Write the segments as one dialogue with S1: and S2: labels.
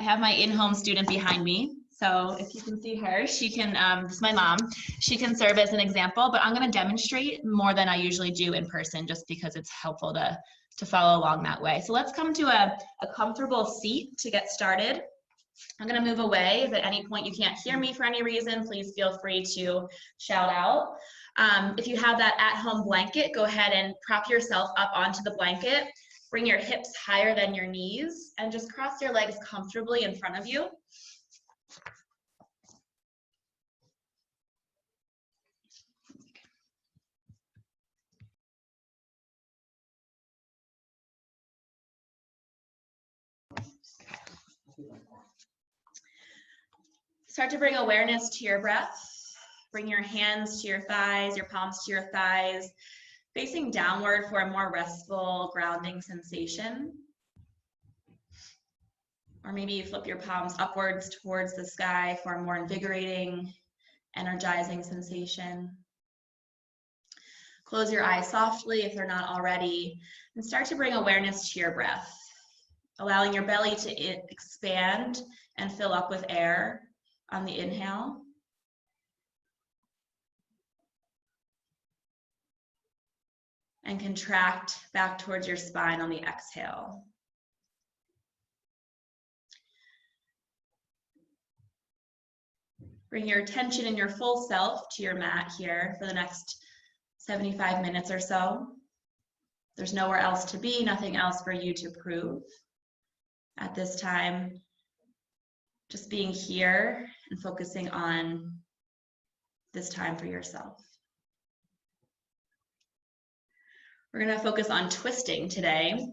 S1: I have my in-home student behind me. So if you can see her, she can, this is my mom, she can serve as an example, but I'm gonna demonstrate more than I usually do in person just because it's helpful to follow along that way. So let's come to a comfortable seat to get started. I'm gonna move away. If at any point you can't hear me for any reason, please feel free to shout out. If you have that at-home blanket, go ahead and prop yourself up onto the blanket. Bring your hips higher than your knees and just cross your legs comfortably in front of you. Start to bring awareness to your breath. Bring your hands to your thighs, your palms to your thighs, facing downward for a more restful, grounding sensation. Or maybe you flip your palms upwards towards the sky for a more invigorating, energizing sensation. Close your eyes softly if they're not already, and start to bring awareness to your breath, allowing your belly to expand and fill up with air on the inhale. And contract back towards your spine on the exhale. Bring your attention and your full self to your mat here for the next 75 minutes or so. There's nowhere else to be, nothing else for you to prove. At this time, just being here and focusing on this time for yourself. We're going to focus on twisting today.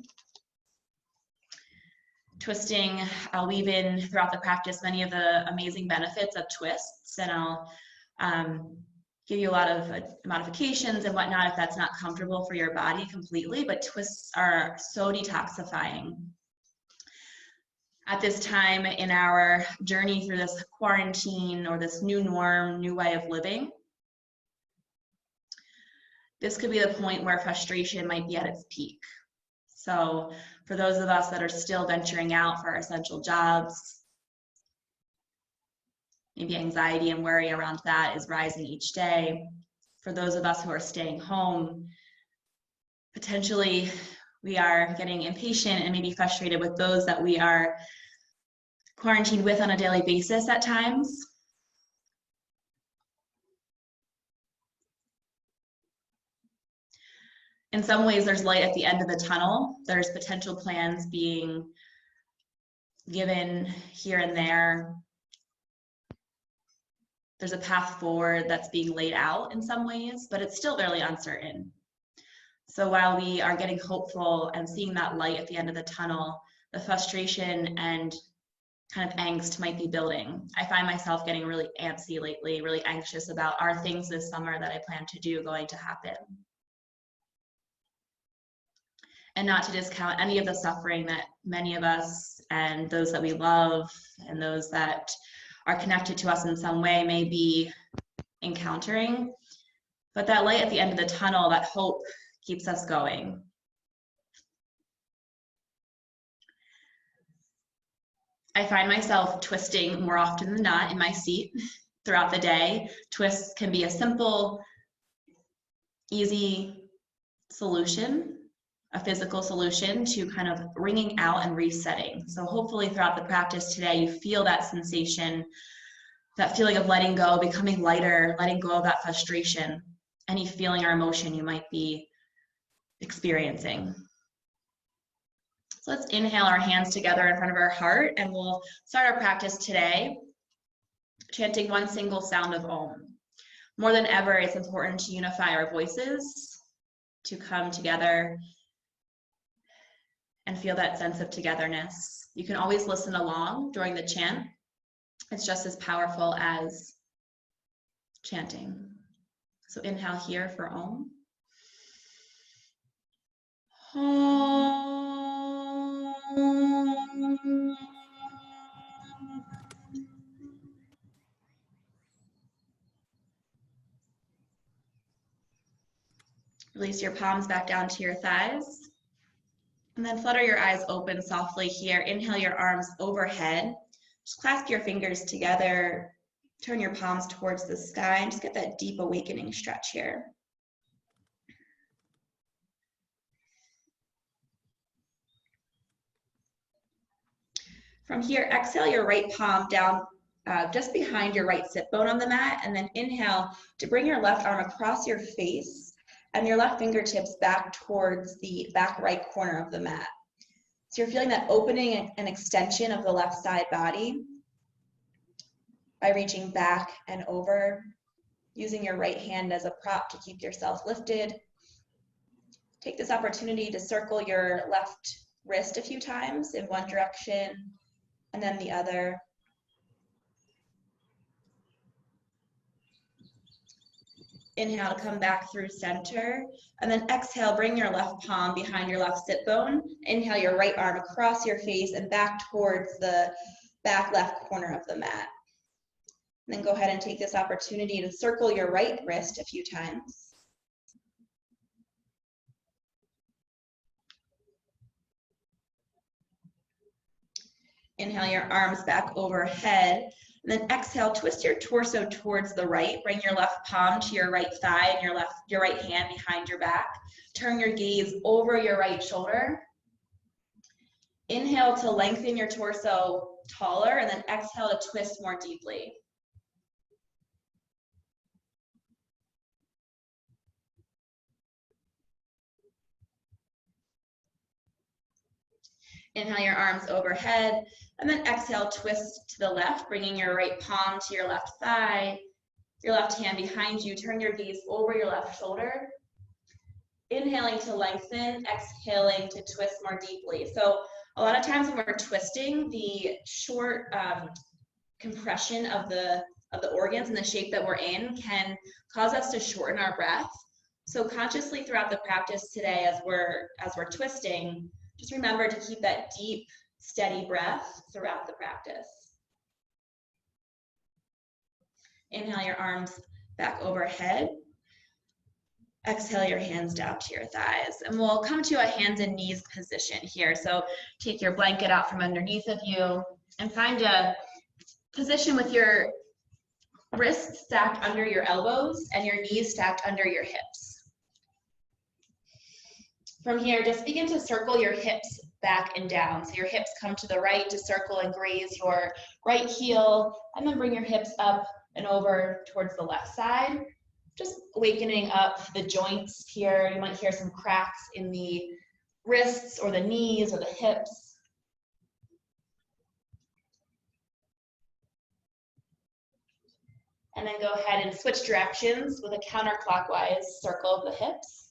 S1: Twisting, I'll weave in throughout the practice many of the amazing benefits of twists, and I'll give you a lot of modifications and whatnot if that's not comfortable for your body completely, but twists are so detoxifying. At this time in our journey through this quarantine or this new norm, new way of living, this could be the point where frustration might be at its peak. So for those of us that are still venturing out for our essential jobs, maybe anxiety and worry around that is rising each day. For those of us who are staying home, potentially we are getting impatient and maybe frustrated with those that we are quarantined with on a daily basis at times. In some ways, there's light at the end of the tunnel. There's potential plans being given here and there. There's a path forward that's being laid out in some ways, but it's still really uncertain. So while we are getting hopeful and seeing that light at the end of the tunnel, the frustration and kind of angst might be building. I find myself getting really antsy lately, really anxious about are things this summer that I plan to do going to happen? And not to discount any of the suffering that many of us and those that we love and those that are connected to us in some way may be encountering. But that light at the end of the tunnel, that hope, keeps us going. I find myself twisting more often than not in my seat throughout the day. Twists can be a simple, easy solution, a physical solution to kind of wringing out and resetting. So hopefully throughout the practice today, you feel that sensation, that feeling of letting go, becoming lighter, letting go of that frustration, any feeling or emotion you might be experiencing. So let's inhale our hands together in front of our heart, and we'll start our practice today chanting one single sound of Om. More than ever, it's important to unify our voices, to come together and feel that sense of togetherness. You can always listen along during the chant. It's just as powerful as chanting. So inhale here for Om. Om. Release your palms back down to your thighs. And then flutter your eyes open softly here. Inhale your arms overhead. Just clasp your fingers together. Turn your palms towards the sky and just get that deep awakening stretch here. From here, exhale your right palm down just behind your right sit bone on the mat, and then inhale to bring your left arm across your face and your left fingertips back towards the back right corner of the mat. So you're feeling that opening and extension of the left side body by reaching back and over, using your right hand as a prop to keep yourself lifted. Take this opportunity to circle your left wrist a few times in one direction and then the other. Inhale to come back through center, and then exhale, bring your left palm behind your left sit bone. Inhale your right arm across your face and back towards the back left corner of the mat. And then go ahead and take this opportunity to circle your right wrist a few times. Inhale your arms back overhead. And then exhale, twist your torso towards the right. Bring your left palm to your right thigh and your right hand behind your back. Turn your gaze over your right shoulder. Inhale to lengthen your torso taller, and then exhale to twist more deeply. Inhale your arms overhead, and then exhale, twist to the left, bringing your right palm to your left thigh, your left hand behind you. Turn your gaze over your left shoulder. Inhaling to lengthen, exhaling to twist more deeply. So a lot of times when we're twisting, the short compression of the organs and the shape that we're in can cause us to shorten our breath. So consciously throughout the practice today, as we're twisting, just remember to keep that deep, steady breath throughout the practice. Inhale your arms back overhead. Exhale your hands down to your thighs. And we'll come to a hands and knees position here. So take your blanket out from underneath of you and find a position with your wrists stacked under your elbows and your knees stacked under your hips. From here, just begin to circle your hips back and down. So your hips come to the right to circle and graze your right heel, and then bring your hips up and over towards the left side. Just awakening up the joints here. You might hear some cracks in the wrists or the knees or the hips. And then go ahead and switch directions with a counterclockwise circle of the hips.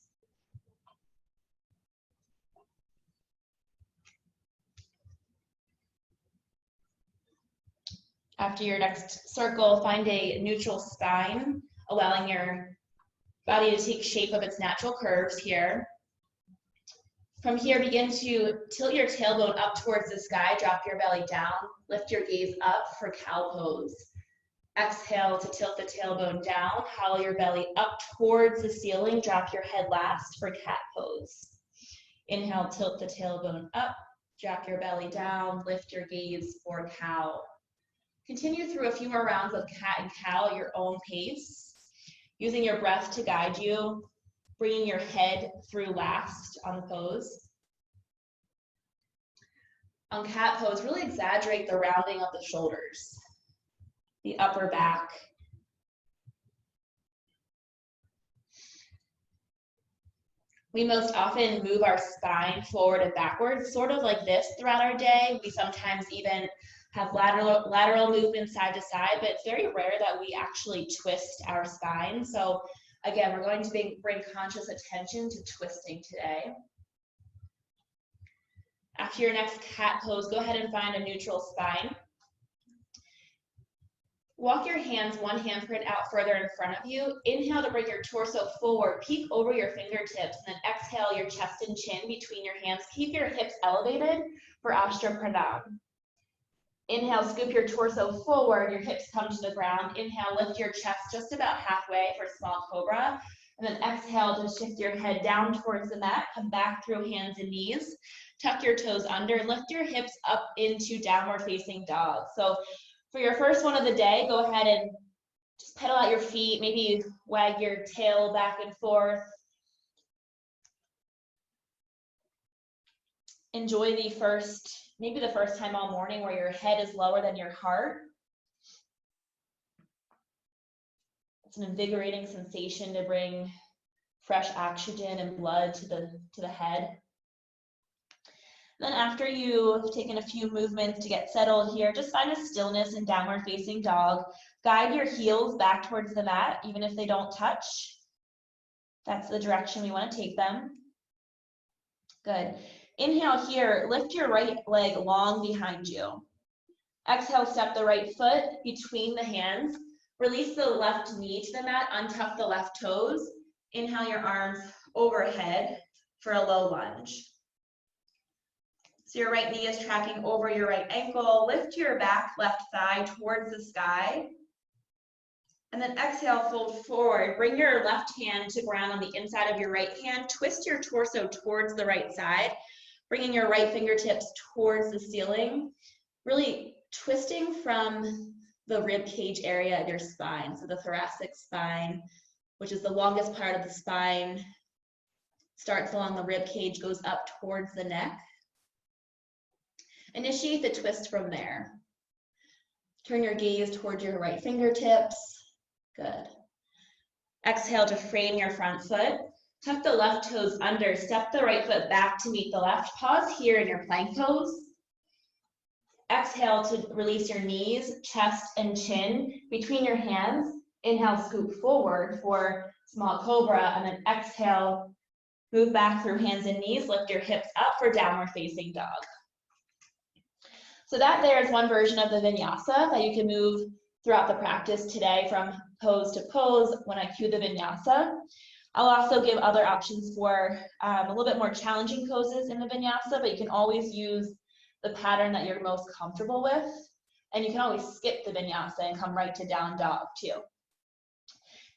S1: After your next circle, find a neutral spine, allowing your body to take shape of its natural curves here. From here, begin to tilt your tailbone up towards the sky, drop your belly down, lift your gaze up for cow pose. Exhale to tilt the tailbone down, hollow your belly up towards the ceiling, drop your head last for cat pose. Inhale, tilt the tailbone up, drop your belly down, lift your gaze for cow. Continue through a few more rounds of cat and cow at your own pace, using your breath to guide you, bringing your head through last on the pose. On cat pose, really exaggerate the rounding of the shoulders, the upper back. We most often move our spine forward and backwards, sort of like this throughout our day. We sometimes even have lateral movement side to side, but it's very rare that we actually twist our spine. So again, we're going to bring conscious attention to twisting today. After your next cat pose, go ahead and find a neutral spine. Walk your hands one handprint out further in front of you. Inhale to bring your torso forward, peek over your fingertips, and then exhale your chest and chin between your hands. Keep your hips elevated for Ashtra Pranam. Inhale, scoop your torso forward, your hips come to the ground. Inhale, lift your chest just about halfway for small cobra. And then exhale to shift your head down towards the mat. Come back through hands and knees. Tuck your toes under. Lift your hips up into downward facing dog. So for your first one of the day, go ahead and just pedal out your feet. Maybe wag your tail back and forth. Enjoy maybe the first time all morning where your head is lower than your heart. It's an invigorating sensation to bring fresh oxygen and blood to the head. Then after you've taken a few movements to get settled here, just find a stillness in downward facing dog. Guide your heels back towards the mat, even if they don't touch. That's the direction we want to take them. Good. Inhale here, lift your right leg long behind you. Exhale, step the right foot between the hands. Release the left knee to the mat, untuck the left toes. Inhale your arms overhead for a low lunge. So your right knee is tracking over your right ankle. Lift your back left thigh towards the sky. And then exhale, fold forward. Bring your left hand to ground on the inside of your right hand. Twist your torso towards the right side, bringing your right fingertips towards the ceiling. Really twisting from the rib cage area of your spine. So the thoracic spine, which is the longest part of the spine, starts along the rib cage, goes up towards the neck. Initiate the twist from there. Turn your gaze towards your right fingertips. Good. Exhale to frame your front foot. Tuck the left toes under. Step the right foot back to meet the left. Pause here in your plank pose. Exhale to release your knees, chest, and chin between your hands. Inhale, scoop forward for small cobra, and then exhale, move back through hands and knees. Lift your hips up for downward facing dog. So that there is one version of the vinyasa that you can move throughout the practice today from pose to pose when I cue the vinyasa. I'll also give other options for a little bit more challenging poses in the vinyasa, but you can always use the pattern that you're most comfortable with. And you can always skip the vinyasa and come right to down dog too.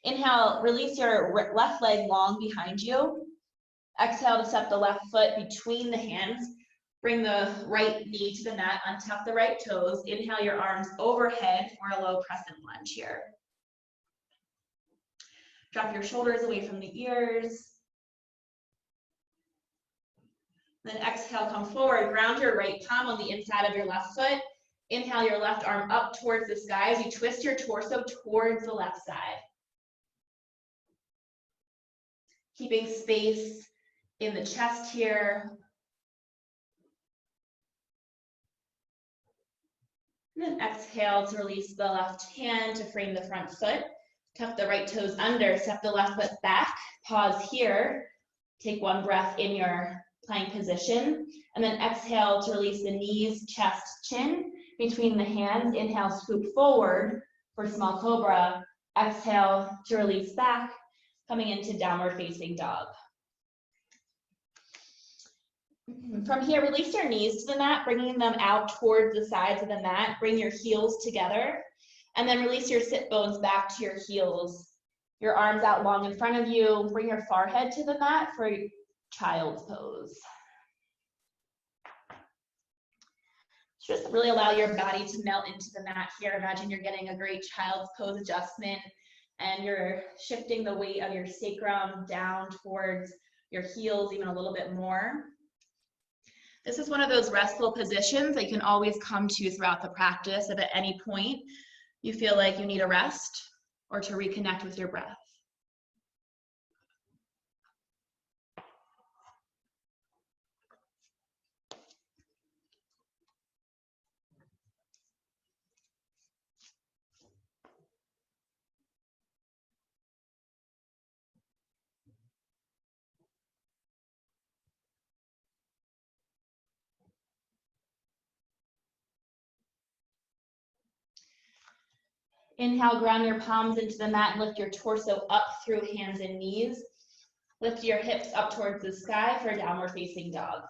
S1: Inhale, release your left leg long behind you. Exhale to step the left foot between the hands. Bring the right knee to the mat, untuck the right toes. Inhale your arms overhead for a low crescent lunge here. Drop your shoulders away from the ears. Then exhale, come forward, ground your right palm on the inside of your left foot. Inhale your left arm up towards the sky as you twist your torso towards the left side. Keeping space in the chest here. And then exhale to release the left hand to frame the front foot. Tuck the right toes under, step the left foot back, pause here. Take one breath in your plank position, and then exhale to release the knees, chest, chin between the hands. Inhale, scoop forward for small cobra. Exhale to release back, coming into downward facing dog. From here, release your knees to the mat, bringing them out towards the sides of the mat. Bring your heels together, and then release your sit bones back to your heels. Your arms out long in front of you. Bring your forehead to the mat for child's pose. Just really allow your body to melt into the mat here. Imagine you're getting a great child's pose adjustment, and you're shifting the weight of your sacrum down towards your heels even a little bit more. This is one of those restful positions that you can always come to throughout the practice if at any point you feel like you need a rest or to reconnect with your breath. Inhale, ground your palms into the mat and lift your torso up through hands and knees. Lift your hips up towards the sky for downward facing dog.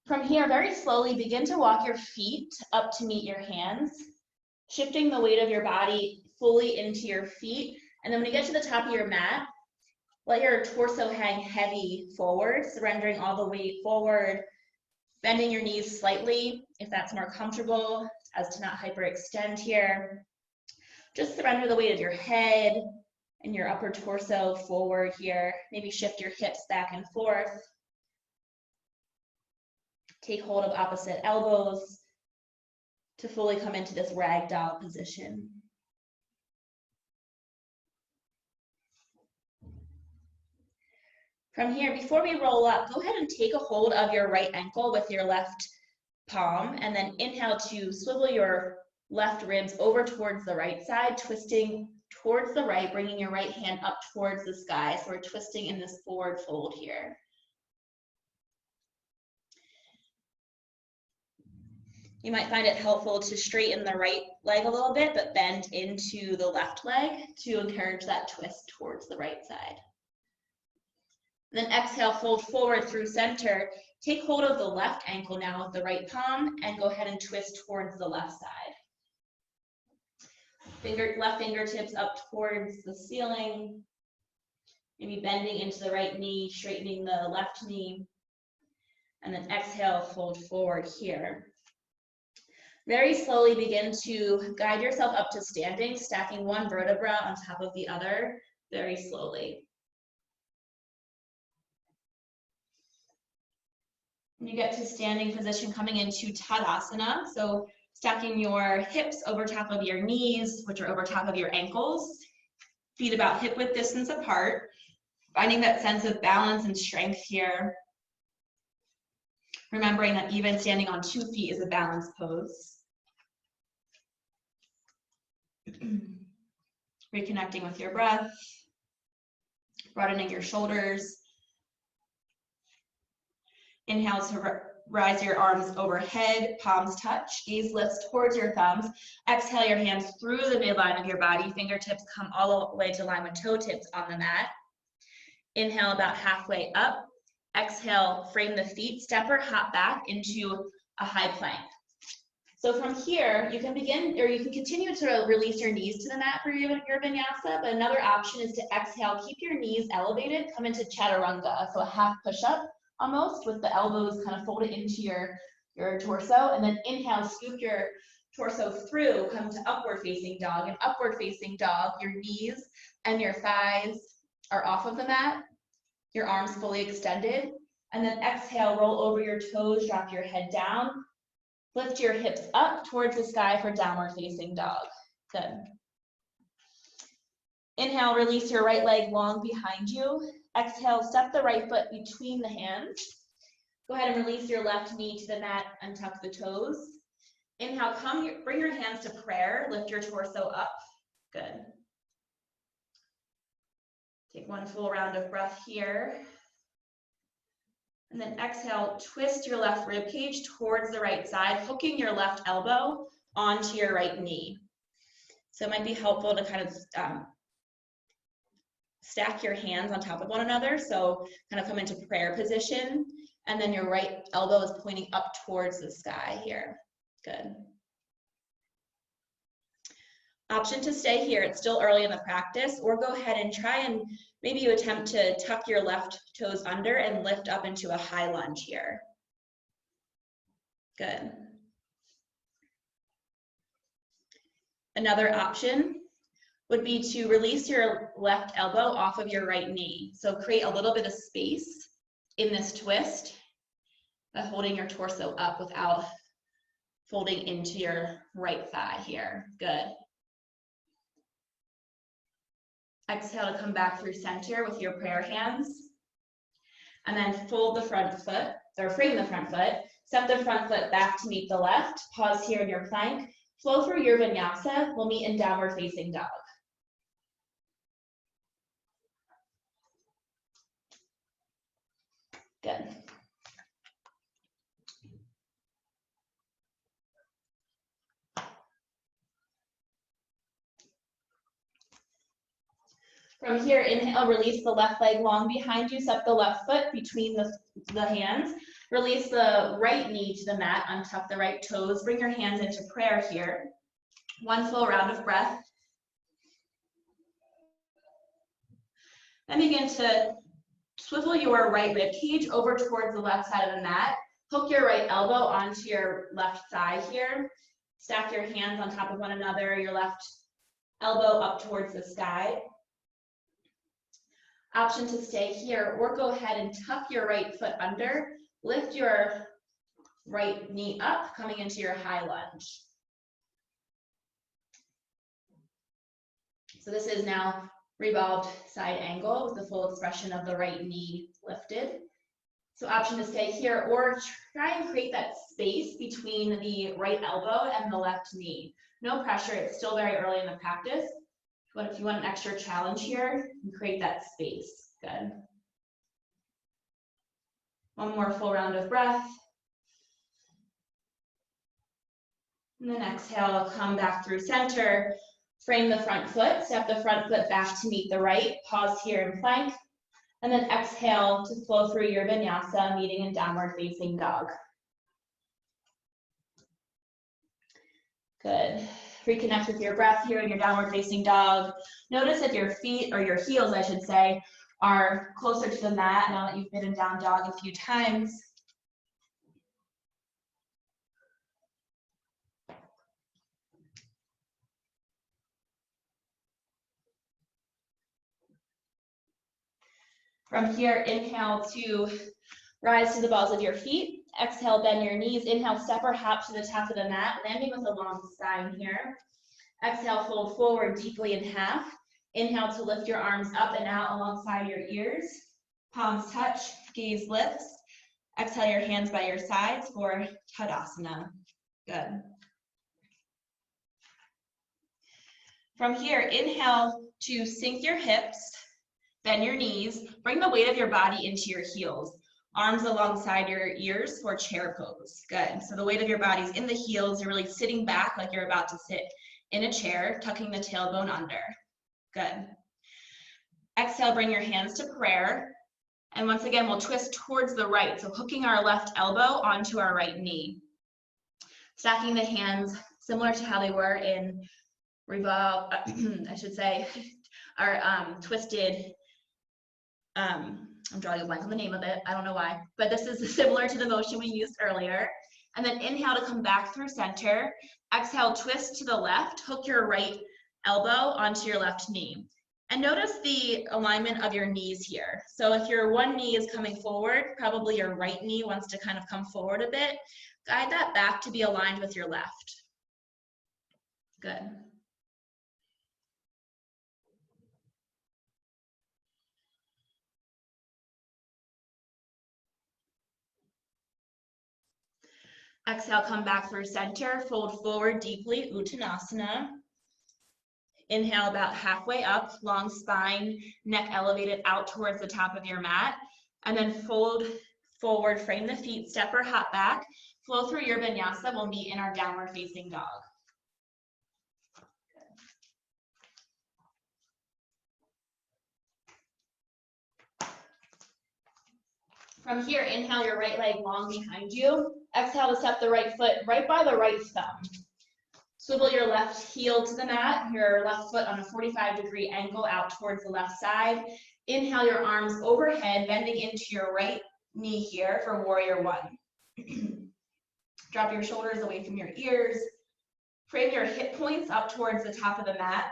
S1: From here, very slowly begin to walk your feet up to meet your hands, shifting the weight of your body fully into your feet. And then when you get to the top of your mat, let your torso hang heavy forward, surrendering all the weight forward, bending your knees slightly if that's more comfortable, as to not hyperextend here. Just surrender the weight of your head and your upper torso forward here. Maybe shift your hips back and forth. Take hold of opposite elbows to fully come into this ragdoll position. From here, before we roll up, go ahead and take a hold of your right ankle with your left palm, and then inhale to swivel your left ribs over towards the right side, twisting towards the right, bringing your right hand up towards the sky. So we're twisting in this forward fold here. You might find it helpful to straighten the right leg a little bit, but bend into the left leg to encourage that twist towards the right side. And then exhale, fold forward through center. Take hold of the left ankle now with the right palm and go ahead and twist towards the left side. Left fingertips up towards the ceiling. Maybe bending into the right knee, straightening the left knee. And then exhale, fold forward here. Very slowly begin to guide yourself up to standing, stacking one vertebra on top of the other, very slowly. When you get to standing position, coming into Tadasana, so stacking your hips over top of your knees, which are over top of your ankles, feet about hip width distance apart, finding that sense of balance and strength here. Remembering that even standing on 2 feet is a balanced pose. Reconnecting with your breath, broadening your shoulders. Inhale to rise your arms overhead, palms touch, gaze lifts towards your thumbs. Exhale your hands through the midline of your body, fingertips come all the way to line with toe tips on the mat. Inhale about halfway up. Exhale, frame the feet, step or hop back into a high plank. So from here, you can begin, or you can continue to release your knees to the mat for your vinyasa, but another option is to exhale, keep your knees elevated, come into chaturanga, so a half push-up almost, with the elbows kind of folded into your torso, and then inhale, scoop your torso through, come to upward facing dog. In upward facing dog, your knees and your thighs are off of the mat, your arms fully extended, and then exhale, roll over your toes, drop your head down, lift your hips up towards the sky for downward facing dog. Good. Inhale, release your right leg long behind you. Exhale, step the right foot between the hands. Go ahead and release your left knee to the mat, untuck the toes. Inhale, bring your hands to prayer, lift your torso up. Good. Take one full round of breath here. And then exhale, twist your left rib cage towards the right side, hooking your left elbow onto your right knee. So it might be helpful to kind of stack your hands on top of one another. So kind of come into prayer position, and then your right elbow is pointing up towards the sky here. Good. Option to stay here, it's still early in the practice, or go ahead and try and maybe you attempt to tuck your left toes under and lift up into a high lunge here. Good. Another option would be to release your left elbow off of your right knee. So create a little bit of space in this twist by holding your torso up without folding into your right thigh here. Good. Exhale to come back through center with your prayer hands. And then fold the front foot, or frame the front foot. Step the front foot back to meet the left. Pause here in your plank. Flow through your vinyasa. We'll meet in downward facing dog. Good. From here, inhale, release the left leg long behind you, step the left foot between the hands, release the right knee to the mat, untuck the right toes, bring your hands into prayer here. One full round of breath. Then begin to swivel your right rib cage over towards the left side of the mat. Hook your right elbow onto your left thigh here. Stack your hands on top of one another, your left elbow up towards the sky. Option to stay here, or go ahead and tuck your right foot under. Lift your right knee up, coming into your high lunge. So this is now revolved side angle with the full expression of the right knee lifted. So option to stay here, or try and create that space between the right elbow and the left knee. No pressure, it's still very early in the practice. But if you want an extra challenge here, you create that space. Good. One more full round of breath. And then exhale, come back through center. Frame the front foot, step the front foot back to meet the right. Pause here in plank. And then exhale to flow through your vinyasa, meeting in downward facing dog. Good. Reconnect with your breath here in your downward facing dog. Notice if your feet, or your heels, I should say, are closer to the mat now that you've been in down dog a few times. From here, inhale to rise to the balls of your feet. Exhale, bend your knees. Inhale, step or hop to the top of the mat, landing with a long spine here. Exhale, fold forward deeply in half. Inhale to lift your arms up and out alongside your ears. Palms touch, gaze lifts. Exhale your hands by your sides for Tadasana. Good. From here, inhale to sink your hips, bend your knees, bring the weight of your body into your heels. Arms alongside your ears for chair pose. Good. So the weight of your body's in the heels. You're really sitting back like you're about to sit in a chair, tucking the tailbone under. Good. Exhale, bring your hands to prayer. And once again, we'll twist towards the right. So hooking our left elbow onto our right knee. Stacking the hands similar to how they were in revolve, I should say, our twisted, I'm drawing a blank on the name of it, I don't know why, but this is similar to the motion we used earlier. And then inhale to come back through center. Exhale, twist to the left, hook your right elbow onto your left knee. And notice the alignment of your knees here. So if your one knee is coming forward, probably your right knee wants to kind of come forward a bit. Guide that back to be aligned with your left. Good. Exhale, come back through center, fold forward deeply, Uttanasana. Inhale about halfway up, long spine, neck elevated out towards the top of your mat. And then fold forward, frame the feet, step or hop back. Flow through your vinyasa, we'll meet in our downward facing dog. From here, inhale your right leg long behind you. Exhale to step the right foot right by the right thumb. Swivel your left heel to the mat, your left foot on a 45-degree angle out towards the left side. Inhale your arms overhead, bending into your right knee here for warrior one. Drop your shoulders away from your ears. Frame your hip points up towards the top of the mat.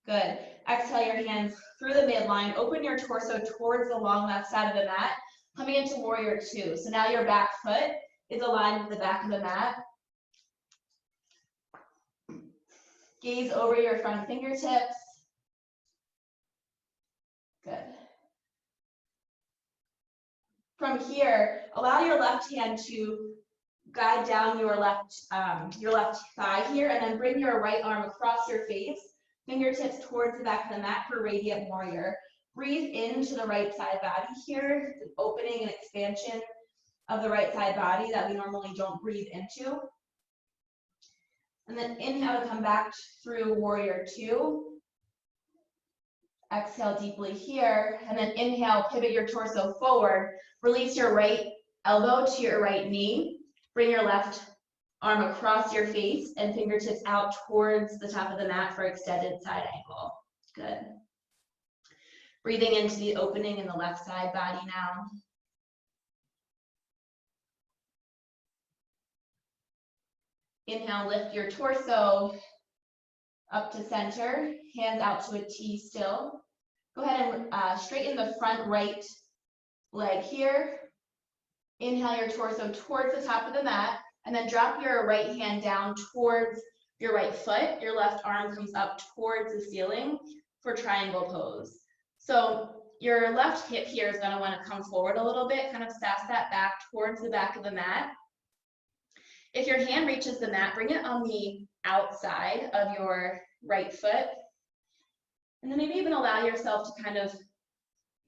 S1: Good. Exhale your hands through the midline. Open your torso towards the long left side of the mat, coming into warrior two. So now your back foot is aligned with the back of the mat. Gaze over your front fingertips. Good. From here, allow your left hand to guide down your left thigh here, and then bring your right arm across your face, fingertips towards the back of the mat for radiant warrior. Breathe into the right side body here, the opening and expansion of the right side body that we normally don't breathe into. And then inhale to come back through warrior two. Exhale deeply here, and then inhale, pivot your torso forward. Release your right elbow to your right knee. Bring your left arm across your face and fingertips out towards the top of the mat for extended side angle. Good. Breathing into the opening in the left side body now. Inhale, lift your torso up to center, hands out to a T still. Go ahead and straighten the front right leg here. Inhale your torso towards the top of the mat, and then drop your right hand down towards your right foot. Your left arm comes up towards the ceiling for triangle pose. So your left hip here is going to want to come forward a little bit, kind of sass that back towards the back of the mat. If your hand reaches the mat, bring it on the outside of your right foot. And then maybe even allow yourself to kind of,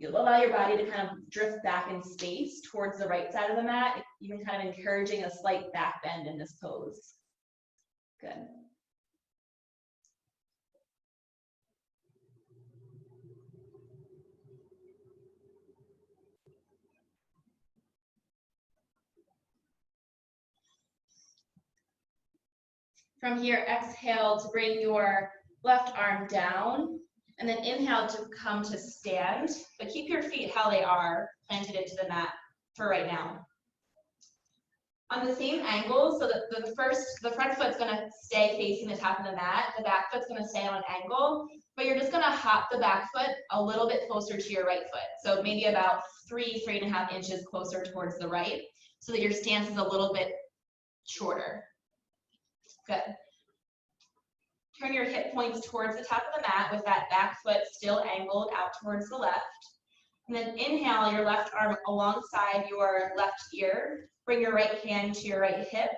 S1: allow your body to kind of drift back in space towards the right side of the mat, even kind of encouraging a slight back bend in this pose. Good. From here, exhale to bring your left arm down, and then inhale to come to stand, but keep your feet how they are, planted into the mat for right now. On the same angle, so that the front foot's gonna stay facing the top of the mat, the back foot's gonna stay on an angle, but you're just gonna hop the back foot a little bit closer to your right foot. So maybe about 3.5 inches closer towards the right, so that your stance is a little bit shorter. Good. Turn your hip points towards the top of the mat with that back foot still angled out towards the left. And then inhale your left arm alongside your left ear. Bring your right hand to your right hip.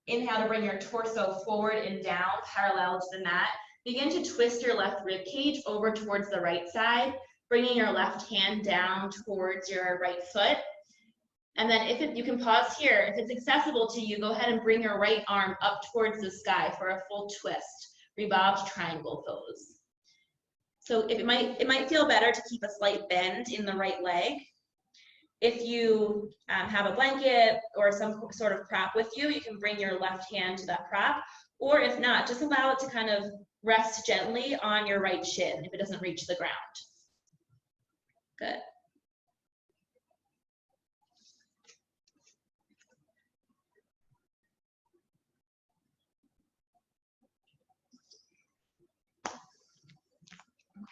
S1: Inhale to bring your torso forward and down parallel to the mat. Begin to twist your left rib cage over towards the right side, bringing your left hand down towards your right foot. And then you can pause here. If it's accessible to you, go ahead and bring your right arm up towards the sky for a full twist, revolved triangle pose. So it might feel better to keep a slight bend in the right leg. If you have a blanket or some sort of prop with you, you can bring your left hand to that prop. Or if not, just allow it to kind of rest gently on your right shin if it doesn't reach the ground. Good.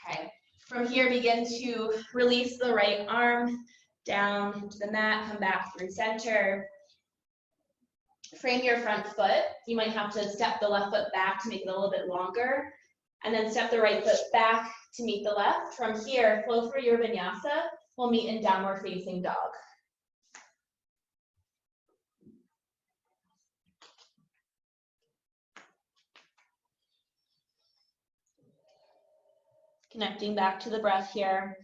S1: Okay, from here, begin to release the right arm down to the mat, come back through center. Frame your front foot. You might have to step the left foot back to make it a little bit longer, and then step the right foot back to meet the left. From here, flow through your vinyasa. We'll meet in downward facing dog. Connecting back to the breath here.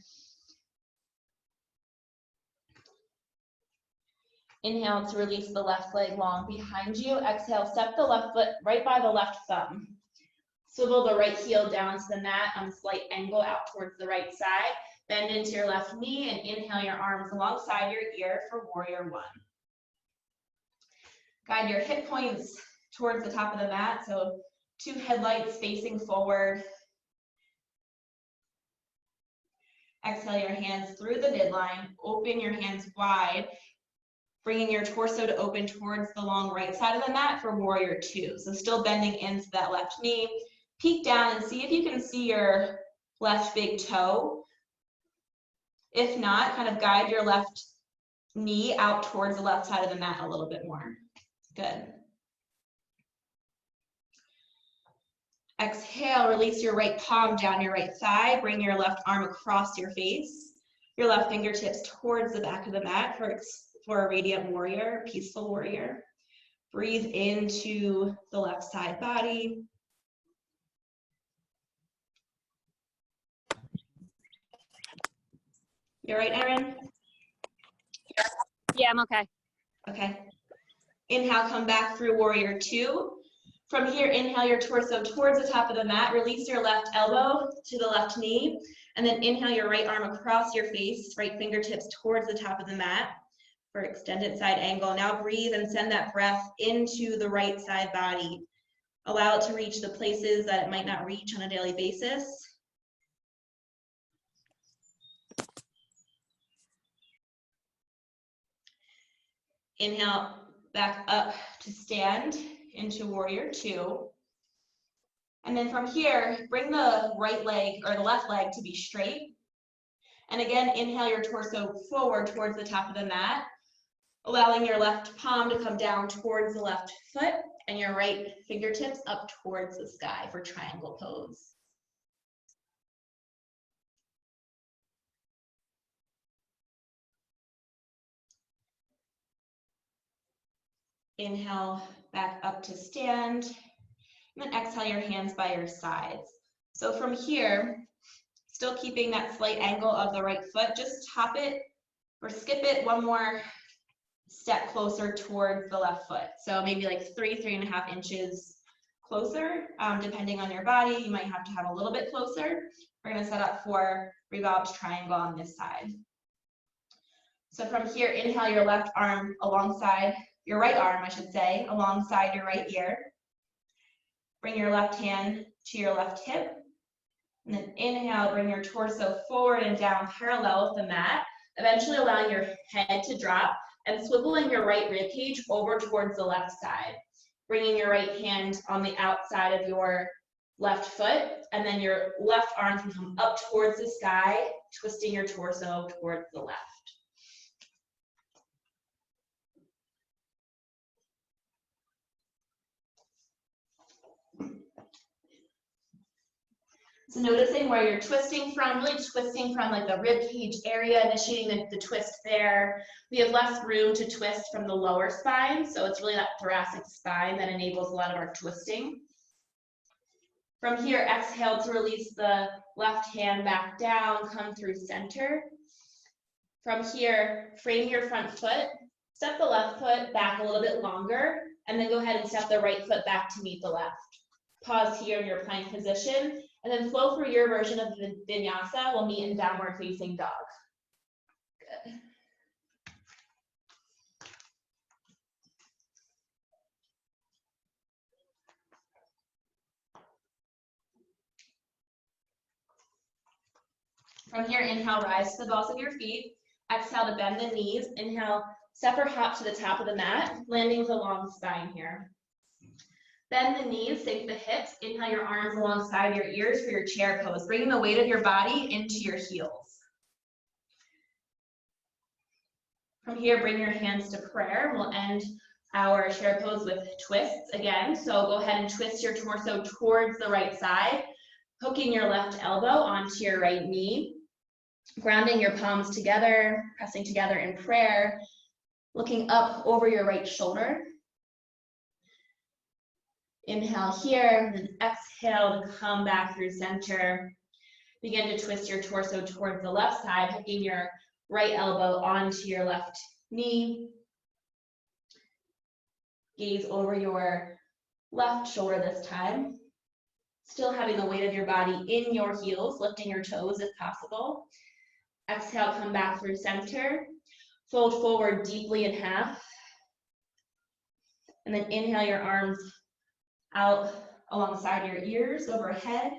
S1: Inhale to release the left leg long behind you. Exhale, step the left foot right by the left thumb. Swivel the right heel down to the mat on a slight angle out towards the right side. Bend into your left knee and inhale your arms alongside your ear for warrior one. Guide your hip points towards the top of the mat, so 2 headlights facing forward. Exhale your hands through the midline, open your hands wide, bringing your torso to open towards the long right side of the mat for warrior two. So still bending into that left knee. Peek down and see if you can see your left big toe. If not, kind of guide your left knee out towards the left side of the mat a little bit more. Good. Exhale, release your right palm down your right thigh. Bring your left arm across your face. Your left fingertips towards the back of the mat for a radiant warrior, peaceful warrior. Breathe into the left side body. You all right, Erin?
S2: Yeah, I'm okay.
S1: Okay. Inhale, come back through warrior two. From here, inhale your torso towards the top of the mat. Release your left elbow to the left knee. And then inhale your right arm across your face, right fingertips towards the top of the mat for extended side angle. Now breathe and send that breath into the right side body. Allow it to reach the places that it might not reach on a daily basis. Inhale, back up to stand into warrior two. And then from here, bring the right leg or the left leg to be straight. And again, inhale your torso forward towards the top of the mat, allowing your left palm to come down towards the left foot and your right fingertips up towards the sky for triangle pose. Inhale, back up to stand, and then exhale your hands by your sides. So from here, still keeping that slight angle of the right foot, just hop it or skip it one more step closer towards the left foot. So maybe like 3.5 inches closer, depending on your body. You might have to have a little bit closer. We're gonna set up for revolved triangle on this side. So from here, inhale your left arm alongside, your right arm, I should say, alongside your right ear. Bring your left hand to your left hip. And then inhale, bring your torso forward and down parallel with the mat, eventually allowing your head to drop and swiveling your right rib cage over towards the left side. Bringing your right hand on the outside of your left foot, and then your left arm can come up towards the sky, twisting your torso towards the left. So noticing where you're twisting from, really twisting from like the rib cage area, initiating the twist there. We have less room to twist from the lower spine, so it's really that thoracic spine that enables a lot of our twisting. From here, exhale to release the left hand back down, come through center. From here, frame your front foot, step the left foot back a little bit longer, and then go ahead and step the right foot back to meet the left. Pause here in your plank position, and then flow through your version of the Vinyasa. We'll meet in downward facing dog. Good. From here, inhale, rise to the balls of your feet. Exhale to bend the knees. Inhale, step or hop to the top of the mat, landing with a long spine here. Bend the knees, sink the hips. Inhale your arms alongside your ears for your chair pose, bringing the weight of your body into your heels. From here, bring your hands to prayer. We'll end our chair pose with twists again. So go ahead and twist your torso towards the right side, hooking your left elbow onto your right knee, grounding your palms together, pressing together in prayer, looking up over your right shoulder. Inhale here, and then exhale to come back through center. Begin to twist your torso towards the left side, hooking your right elbow onto your left knee. Gaze over your left shoulder this time. Still having the weight of your body in your heels, lifting your toes if possible. Exhale, come back through center. Fold forward deeply in half. And then inhale your arms out alongside your ears, overhead,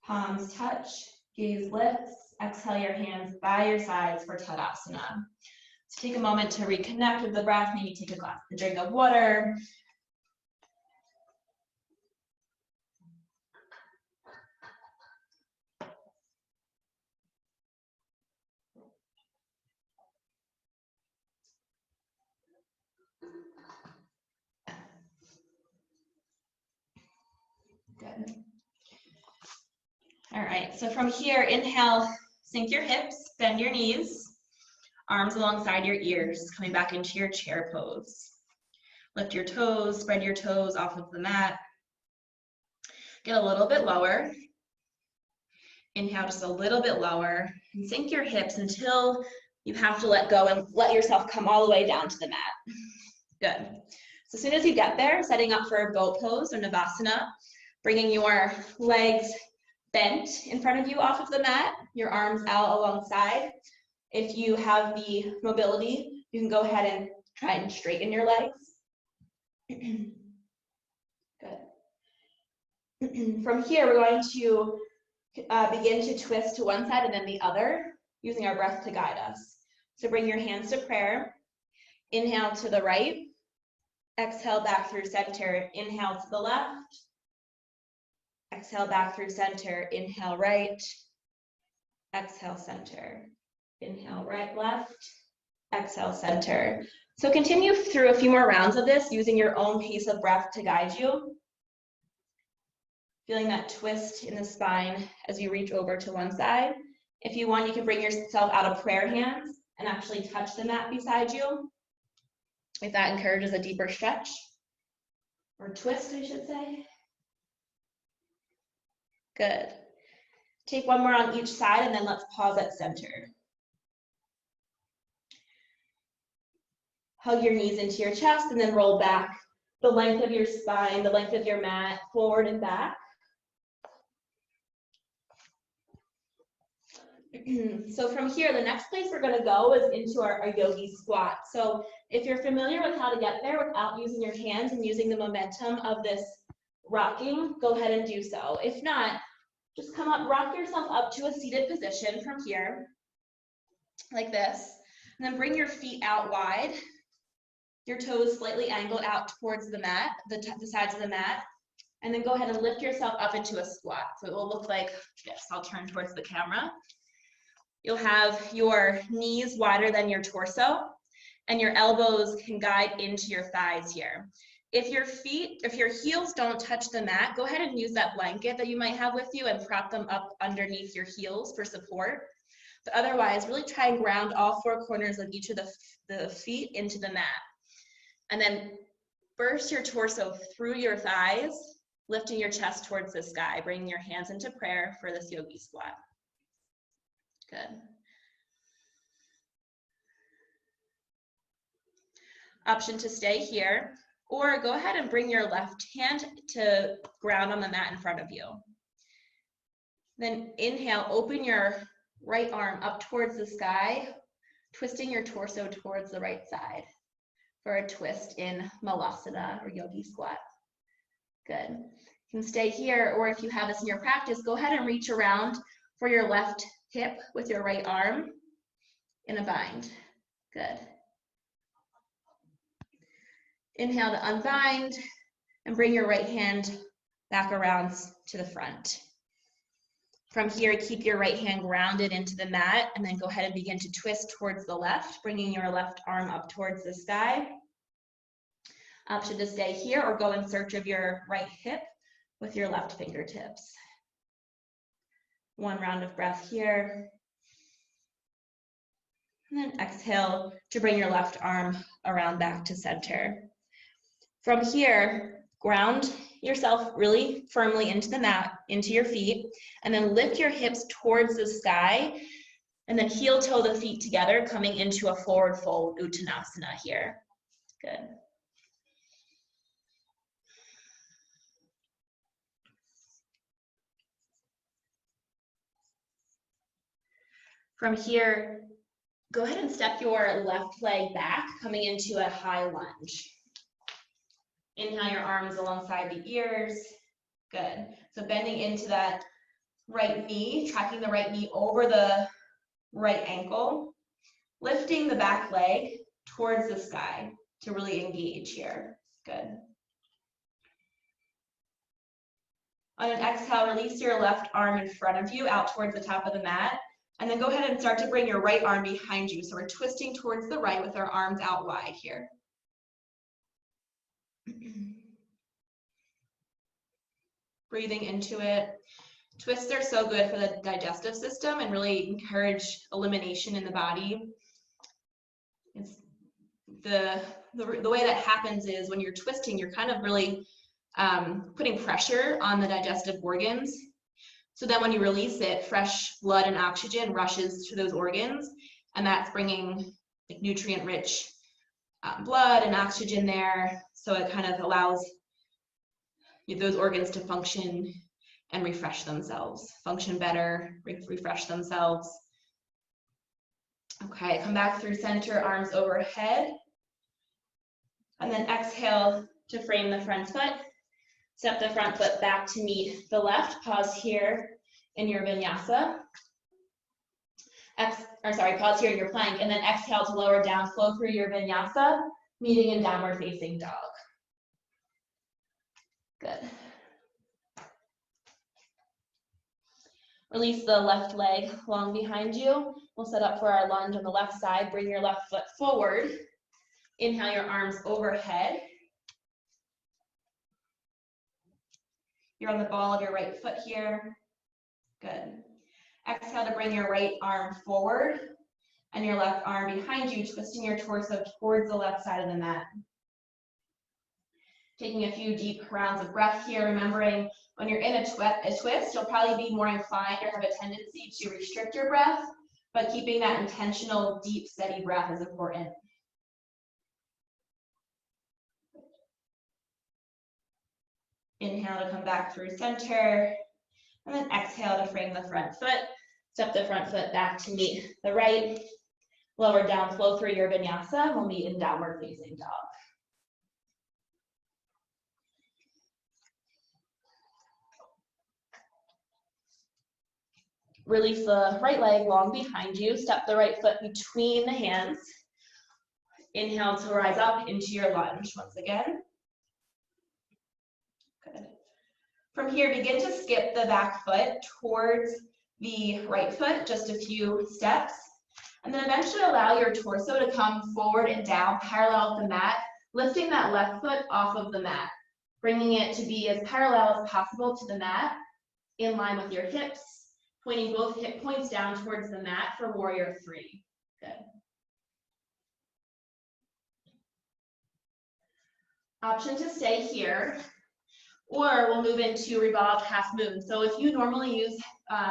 S1: palms touch, gaze lifts. Exhale your hands by your sides for Tadasana. So take a moment to reconnect with the breath, maybe take a drink of water. Good. All right, so from here, inhale, sink your hips, bend your knees, arms alongside your ears, coming back into your chair pose. Lift your toes, spread your toes off of the mat. Get a little bit lower. Inhale just a little bit lower, and sink your hips until you have to let go and let yourself come all the way down to the mat. Good. So as soon as you get there, setting up for a boat pose or Navasana, bringing your legs bent in front of you off of the mat, your arms out alongside. If you have the mobility, you can go ahead and try and straighten your legs. Good. From here, we're going to begin to twist to one side and then the other, using our breath to guide us. So bring your hands to prayer. Inhale to the right. Exhale back through center. Inhale to the left. Exhale back through center. Inhale right. Exhale center. Inhale right, left. Exhale center. So continue through a few more rounds of this using your own pace of breath to guide you. Feeling that twist in the spine as you reach over to one side. If you want, you can bring yourself out of prayer hands and actually touch the mat beside you. If that encourages a deeper stretch or twist, I should say. Good. Take one more on each side and then let's pause at center. Hug your knees into your chest and then roll back the length of your spine, the length of your mat, forward and back. So from here, the next place we're going to go is into our yogi squat. So if you're familiar with how to get there without using your hands and using the momentum of this rocking, go ahead and do so. If not, just come up, rock yourself up to a seated position from here, like this, and then bring your feet out wide, your toes slightly angled out towards the mat, the sides of the mat, and then go ahead and lift yourself up into a squat. So it will look like this. I'll turn towards the camera. You'll have your knees wider than your torso, and your elbows can guide into your thighs here. If your heels don't touch the mat, go ahead and use that blanket that you might have with you and prop them up underneath your heels for support. But otherwise, really try and ground all four corners of each of the feet into the mat. And then burst your torso through your thighs, lifting your chest towards the sky, bringing your hands into prayer for this yogi squat. Good. Option to stay here, or go ahead and bring your left hand to ground on the mat in front of you. Then inhale, open your right arm up towards the sky, twisting your torso towards the right side for a twist in Malasana or yogi squat. Good. You can stay here, or if you have this in your practice, go ahead and reach around for your left hip with your right arm in a bind. Good. Inhale to unbind and bring your right hand back around to the front. From here, keep your right hand grounded into the mat and then go ahead and begin to twist towards the left, bringing your left arm up towards the sky. Option to stay here or go in search of your right hip with your left fingertips. One round of breath here. And then exhale to bring your left arm around back to center. From here, ground yourself really firmly into the mat, into your feet, and then lift your hips towards the sky, and then heel toe the feet together, coming into a forward fold Uttanasana here. Good. From here, go ahead and step your left leg back, coming into a high lunge. Inhale your arms alongside the ears. Good. So bending into that right knee, tracking the right knee over the right ankle, lifting the back leg towards the sky to really engage here. Good. On an exhale, release your left arm in front of you out towards the top of the mat. And then go ahead and start to bring your right arm behind you. So we're twisting towards the right with our arms out wide here. Breathing into it. Twists are so good for the digestive system and really encourage elimination in the body. It's the way that happens is when you're twisting, you're kind of really putting pressure on the digestive organs. So then when you release it, fresh blood and oxygen rushes to those organs, and that's bringing like nutrient-rich blood and oxygen there. So it kind of allows those organs to function and refresh themselves, function better, refresh themselves. Okay, come back through center, arms overhead. And then exhale to frame the front foot. Step the front foot back to meet the left. Pause here in your vinyasa. Pause here in your plank, and then exhale to lower down, flow through your vinyasa, meeting in downward facing dog. Good. Release the left leg long behind you. We'll set up for our lunge on the left side. Bring your left foot forward. Inhale your arms overhead. You're on the ball of your right foot here. Good. Exhale to bring your right arm forward and your left arm behind you, twisting your torso towards the left side of the mat. Taking a few deep rounds of breath here, remembering when you're in a twist, you'll probably be more inclined or have a tendency to restrict your breath, but keeping that intentional, deep, steady breath is important. Inhale to come back through center, and then exhale to frame the front foot. Step the front foot back to meet the right. Lower down, flow through your vinyasa. We'll meet in downward facing dog. Release the right leg long behind you. Step the right foot between the hands. Inhale to rise up into your lunge once again. Good. From here, begin to skip the back foot towards the right foot, just a few steps. And then eventually allow your torso to come forward and down, parallel with the mat, lifting that left foot off of the mat, bringing it to be as parallel as possible to the mat, in line with your hips, pointing both hip points down towards the mat for warrior three. Good. Option to stay here, or we'll move into revolved half moon. So if you normally use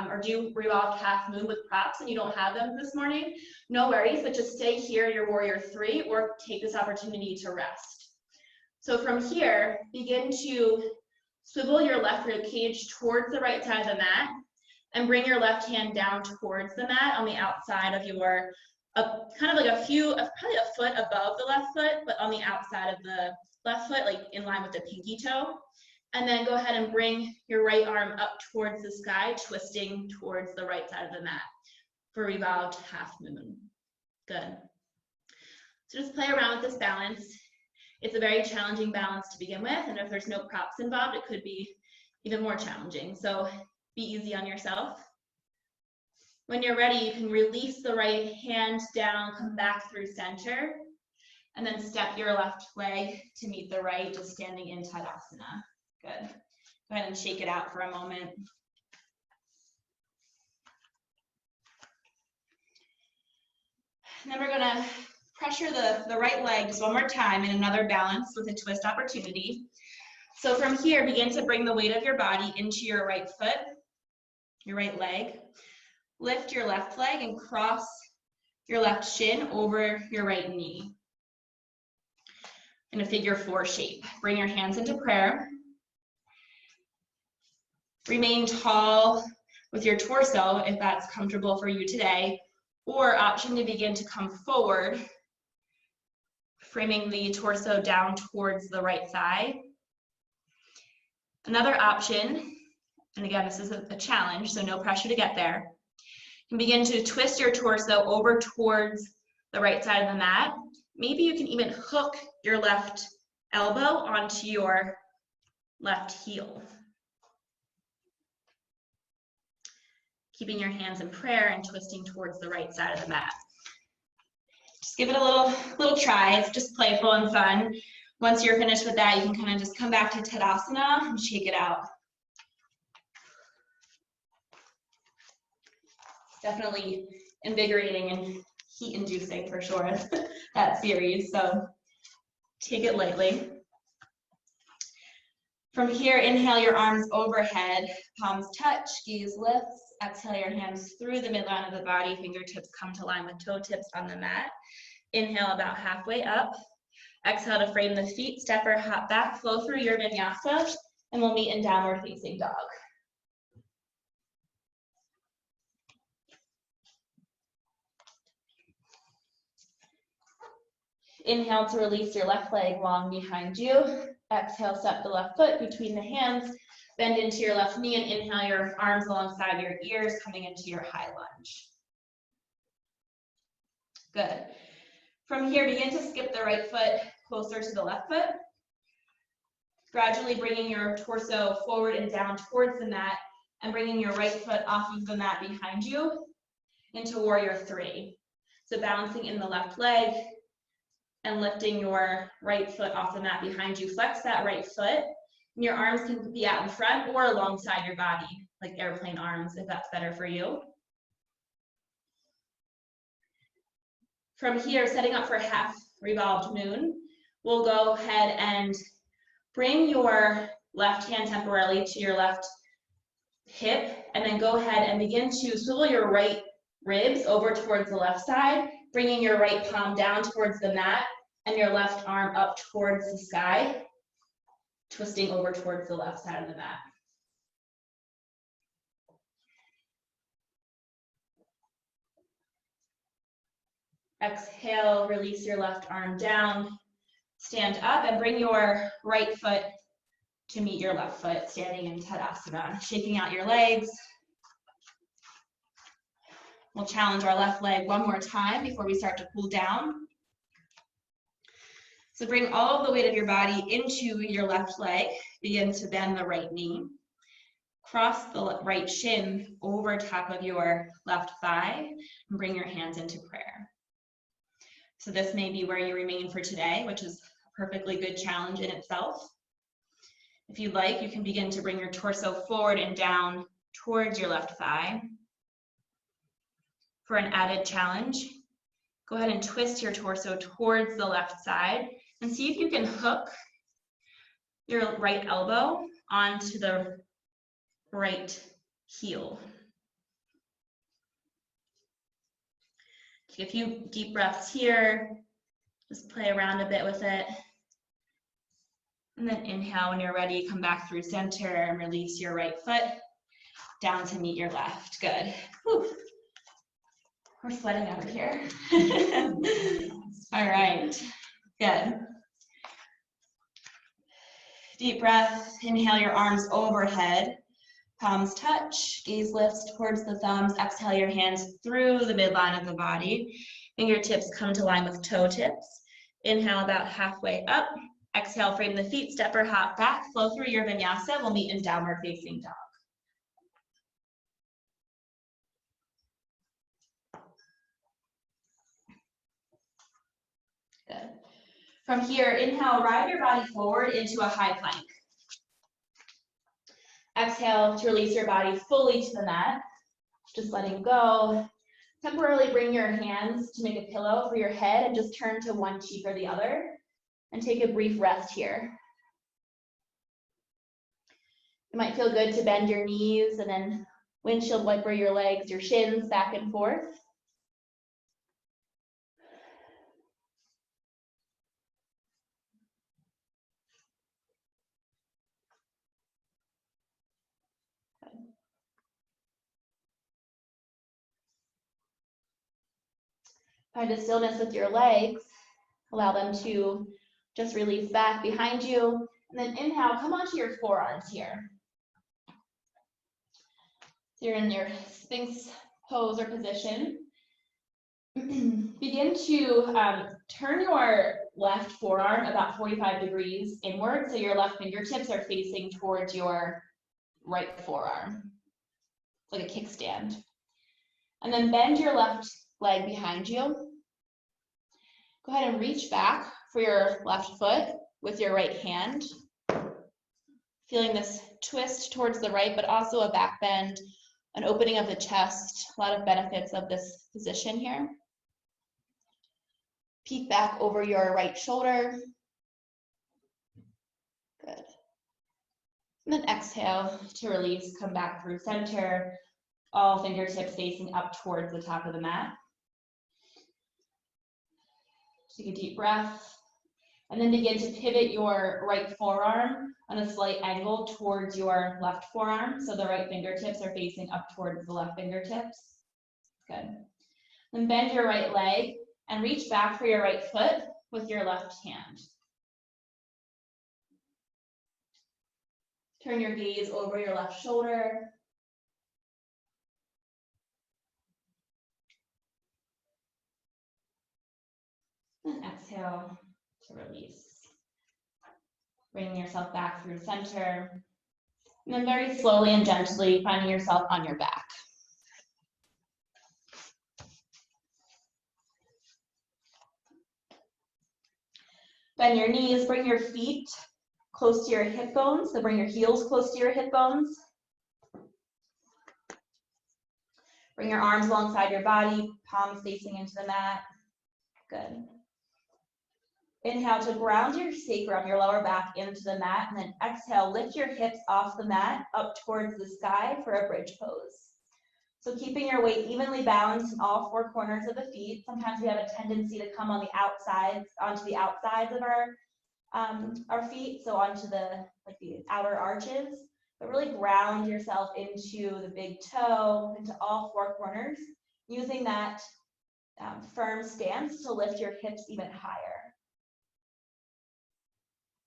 S1: or do revolved half moon with props and you don't have them this morning, no worries, but just stay here, your warrior three, or take this opportunity to rest. So from here, begin to swivel your left rib cage towards the right side of the mat and bring your left hand down towards the mat on the outside of your, kind of like probably a foot above the left foot, but on the outside of the left foot, like in line with the pinky toe. And then go ahead and bring your right arm up towards the sky, twisting towards the right side of the mat for revolved half moon. Good. So just play around with this balance. It's a very challenging balance to begin with, and if there's no props involved, it could be even more challenging. So be easy on yourself. When you're ready, you can release the right hand down, come back through center, and then step your left leg to meet the right, just standing in Tadasana. Good. Go ahead and shake it out for a moment. And then we're going to pressure the right leg just one more time in another balance with a twist opportunity. So from here, begin to bring the weight of your body into your right foot, your right leg. Lift your left leg and cross your left shin over your right knee in a figure four shape. Bring your hands into prayer. Remain tall with your torso if that's comfortable for you today, or option to begin to come forward, framing the torso down towards the right side. Another option, and again, this is a challenge, so no pressure to get there, you can begin to twist your torso over towards the right side of the mat. Maybe you can even hook your left elbow onto your left heel. Keeping your hands in prayer and twisting towards the right side of the mat. Just give it a little try. It's just playful and fun. Once you're finished with that, you can kind of just come back to Tadasana and shake it out. Definitely invigorating and heat-inducing for sure, that series, so take it lightly. From here, inhale your arms overhead, palms touch, gaze lifts. Exhale your hands through the midline of the body, fingertips come to line with toe tips on the mat. Inhale about halfway up. Exhale to frame the feet, step or hop back, flow through your vinyasa, and we'll meet in downward facing dog. Inhale to release your left leg long behind you. Exhale, step the left foot between the hands, bend into your left knee, and inhale your arms alongside your ears, coming into your high lunge. Good. From here, begin to skip the right foot closer to the left foot. Gradually bringing your torso forward and down towards the mat, and bringing your right foot off of the mat behind you into warrior three. So balancing in the left leg and lifting your right foot off the mat behind you. Flex that right foot, and your arms can be out in front or alongside your body, like airplane arms, if that's better for you. From here, setting up for half revolved moon, we'll go ahead and bring your left hand temporarily to your left hip, and then go ahead and begin to swivel your right ribs over towards the left side, bringing your right palm down towards the mat and your left arm up towards the sky, twisting over towards the left side of the mat. Exhale, release your left arm down, stand up and bring your right foot to meet your left foot, standing in Tadasana, shaking out your legs. We'll challenge our left leg one more time before we start to cool down. So bring all of the weight of your body into your left leg. Begin to bend the right knee. Cross the right shin over top of your left thigh and bring your hands into prayer. So this may be where you remain for today, which is a perfectly good challenge in itself. If you'd like, you can begin to bring your torso forward and down towards your left thigh. For an added challenge, go ahead and twist your torso towards the left side and see if you can hook your right elbow onto the right heel. Take a few deep breaths here. Just play around a bit with it. And then inhale when you're ready, come back through center and release your right foot down to meet your left. Good. Whew. We're sweating over here. All right, good. Deep breath, inhale your arms overhead, palms touch, gaze lifts towards the thumbs, exhale your hands through the midline of the body, fingertips come to line with toe tips. Inhale about halfway up, exhale frame the feet, step or hop back, flow through your vinyasa, we'll meet in downward facing dog. Good. From here, inhale, ride your body forward into a high plank. Exhale to release your body fully to the mat, just letting go. Temporarily bring your hands to make a pillow for your head and just turn to one cheek or the other and take a brief rest here. It might feel good to bend your knees and then windshield wiper your legs, your shins back and forth. Find a stillness with your legs. Allow them to just release back behind you. And then inhale, come onto your forearms here. So you're in your Sphinx pose or position. Begin to turn your left forearm about 45 degrees inward, so your left fingertips are facing towards your right forearm, like a kickstand. And then bend your left leg behind you. Go ahead and reach back for your left foot with your right hand. Feeling this twist towards the right, but also a back bend, an opening of the chest, a lot of benefits of this position here. Peek back over your right shoulder. Good. And then exhale to release, come back through center, all fingertips facing up towards the top of the mat. Take a deep breath, and then begin to pivot your right forearm on a slight angle towards your left forearm, so the right fingertips are facing up towards the left fingertips. Good. Then bend your right leg and reach back for your right foot with your left hand. Turn your gaze over your left shoulder. And exhale to release. Bringing yourself back through center. And then very slowly and gently finding yourself on your back. Bend your knees, bring your feet close to your hip bones. So bring your heels close to your hip bones. Bring your arms alongside your body, palms facing into the mat. Good. Inhale to ground your sacrum, your lower back, into the mat, and then exhale, lift your hips off the mat up towards the sky for a bridge pose. So keeping your weight evenly balanced in all four corners of the feet. Sometimes we have a tendency to come on the outsides, onto the outsides of our feet, so onto the outer arches. But really ground yourself into the big toe, into all four corners, using that firm stance to lift your hips even higher.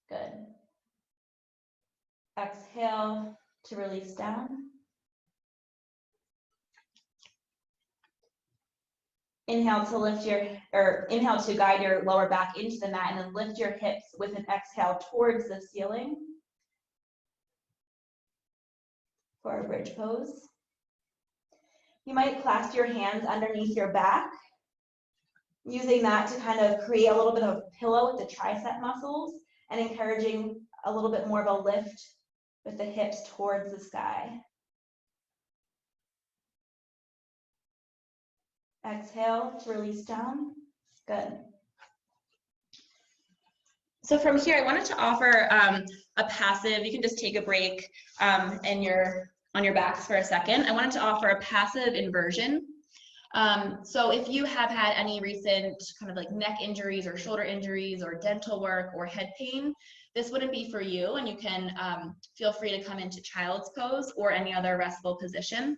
S1: Good. Exhale to release down. Inhale to lift inhale to guide your lower back into the mat, and then lift your hips with an exhale towards the ceiling for a bridge pose. You might clasp your hands underneath your back, using that to kind of create a little bit of a pillow with the tricep muscles and encouraging a little bit more of a lift with the hips towards the sky. Exhale to release down. Good. So from here, I wanted to offer a passive. You can just take a break and on your backs for a second. I wanted to offer a passive inversion. So if you have had any recent kind of like neck injuries or shoulder injuries or dental work or head pain, this wouldn't be for you, and you can feel free to come into child's pose or any other restful position.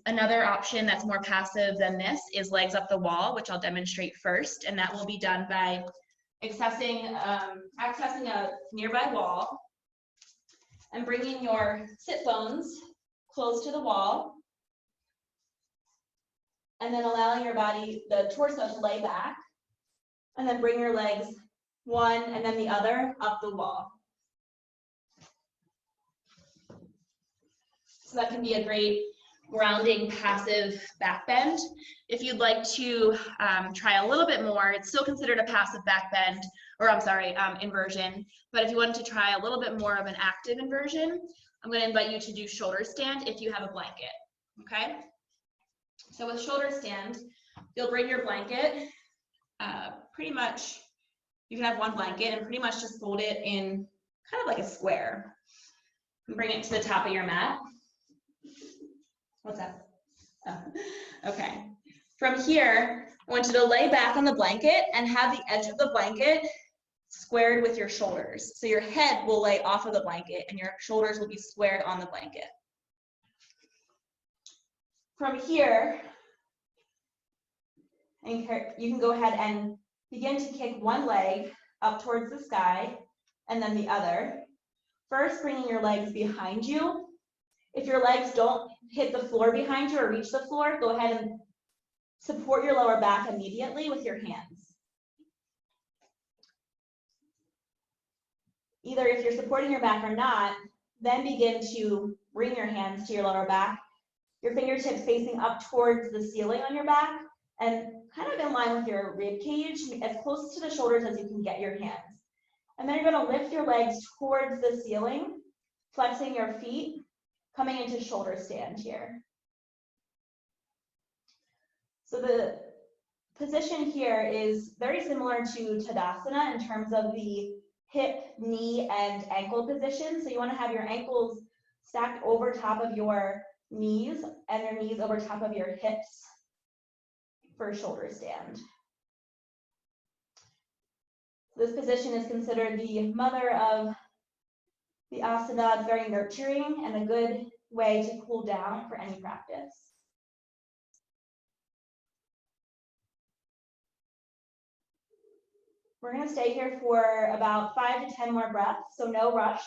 S1: Another option that's more passive than this is legs up the wall, which I'll demonstrate first, and that will be done by accessing a nearby wall and bringing your sit bones close to the wall, and then allowing your body, the torso, to lay back, and then bring your legs one and then the other up the wall. So that can be a great grounding passive back bend. If you'd like to try a little bit more, it's still considered a passive back bend, or I'm sorry, inversion. But if you wanted to try a little bit more of an active inversion, I'm going to invite you to do shoulder stand if you have a blanket. Okay? So with shoulder stand, you'll bring your blanket, pretty much, you can have one blanket and pretty much just fold it in kind of like a square. And bring it to the top of your mat. What's that? Oh, okay. From here, I want you to lay back on the blanket and have the edge of the blanket squared with your shoulders. So your head will lay off of the blanket and your shoulders will be squared on the blanket. From here, you can go ahead and begin to kick one leg up towards the sky and then the other. First, bringing your legs behind you. If your legs don't hit the floor behind you or reach the floor, go ahead and support your lower back immediately with your hands. Either if you're supporting your back or not, then begin to bring your hands to your lower back, your fingertips facing up towards the ceiling on your back, and kind of in line with your rib cage, as close to the shoulders as you can get your hands. And then you're going to lift your legs towards the ceiling, flexing your feet, coming into shoulder stand here. So the position here is very similar to Tadasana in terms of the hip, knee, and ankle position. So you want to have your ankles stacked over top of your knees and your knees over top of your hips for shoulder stand. This position is considered the mother of the asana. It's very nurturing and a good way to cool down for any practice. We're going to stay here for about 5 to 10 more breaths, so no rush.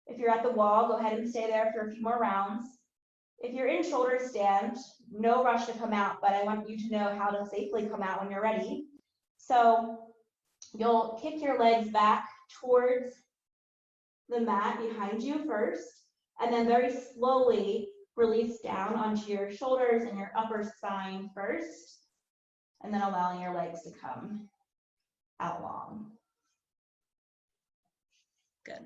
S1: If you're at the wall, go ahead and stay there for a few more rounds. If you're in shoulder stand, no rush to come out, but I want you to know how to safely come out when you're ready. So you'll kick your legs back towards the mat behind you first, and then very slowly release down onto your shoulders and your upper spine first, and then allowing your legs to come out long. Good.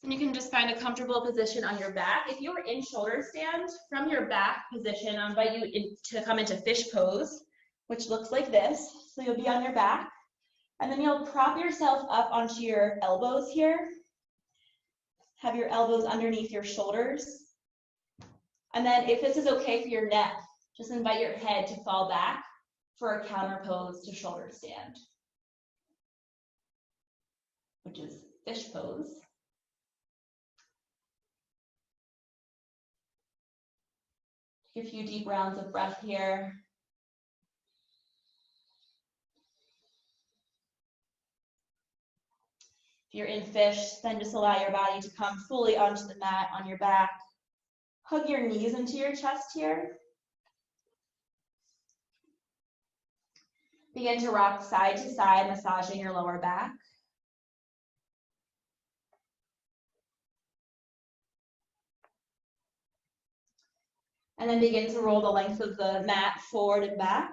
S1: And you can just find a comfortable position on your back. If you're in shoulder stand, from your back position, I invite you to come into fish pose, which looks like this. So you'll be on your back, and then you'll prop yourself up onto your elbows here. Have your elbows underneath your shoulders. And then if this is okay for your neck, just invite your head to fall back for a counter pose to shoulder stand, which is fish pose. Take a few deep rounds of breath here. If you're in fish, then just allow your body to come fully onto the mat on your back. Hug your knees into your chest here. Begin to rock side to side, massaging your lower back. And then begin to roll the length of the mat forward and back,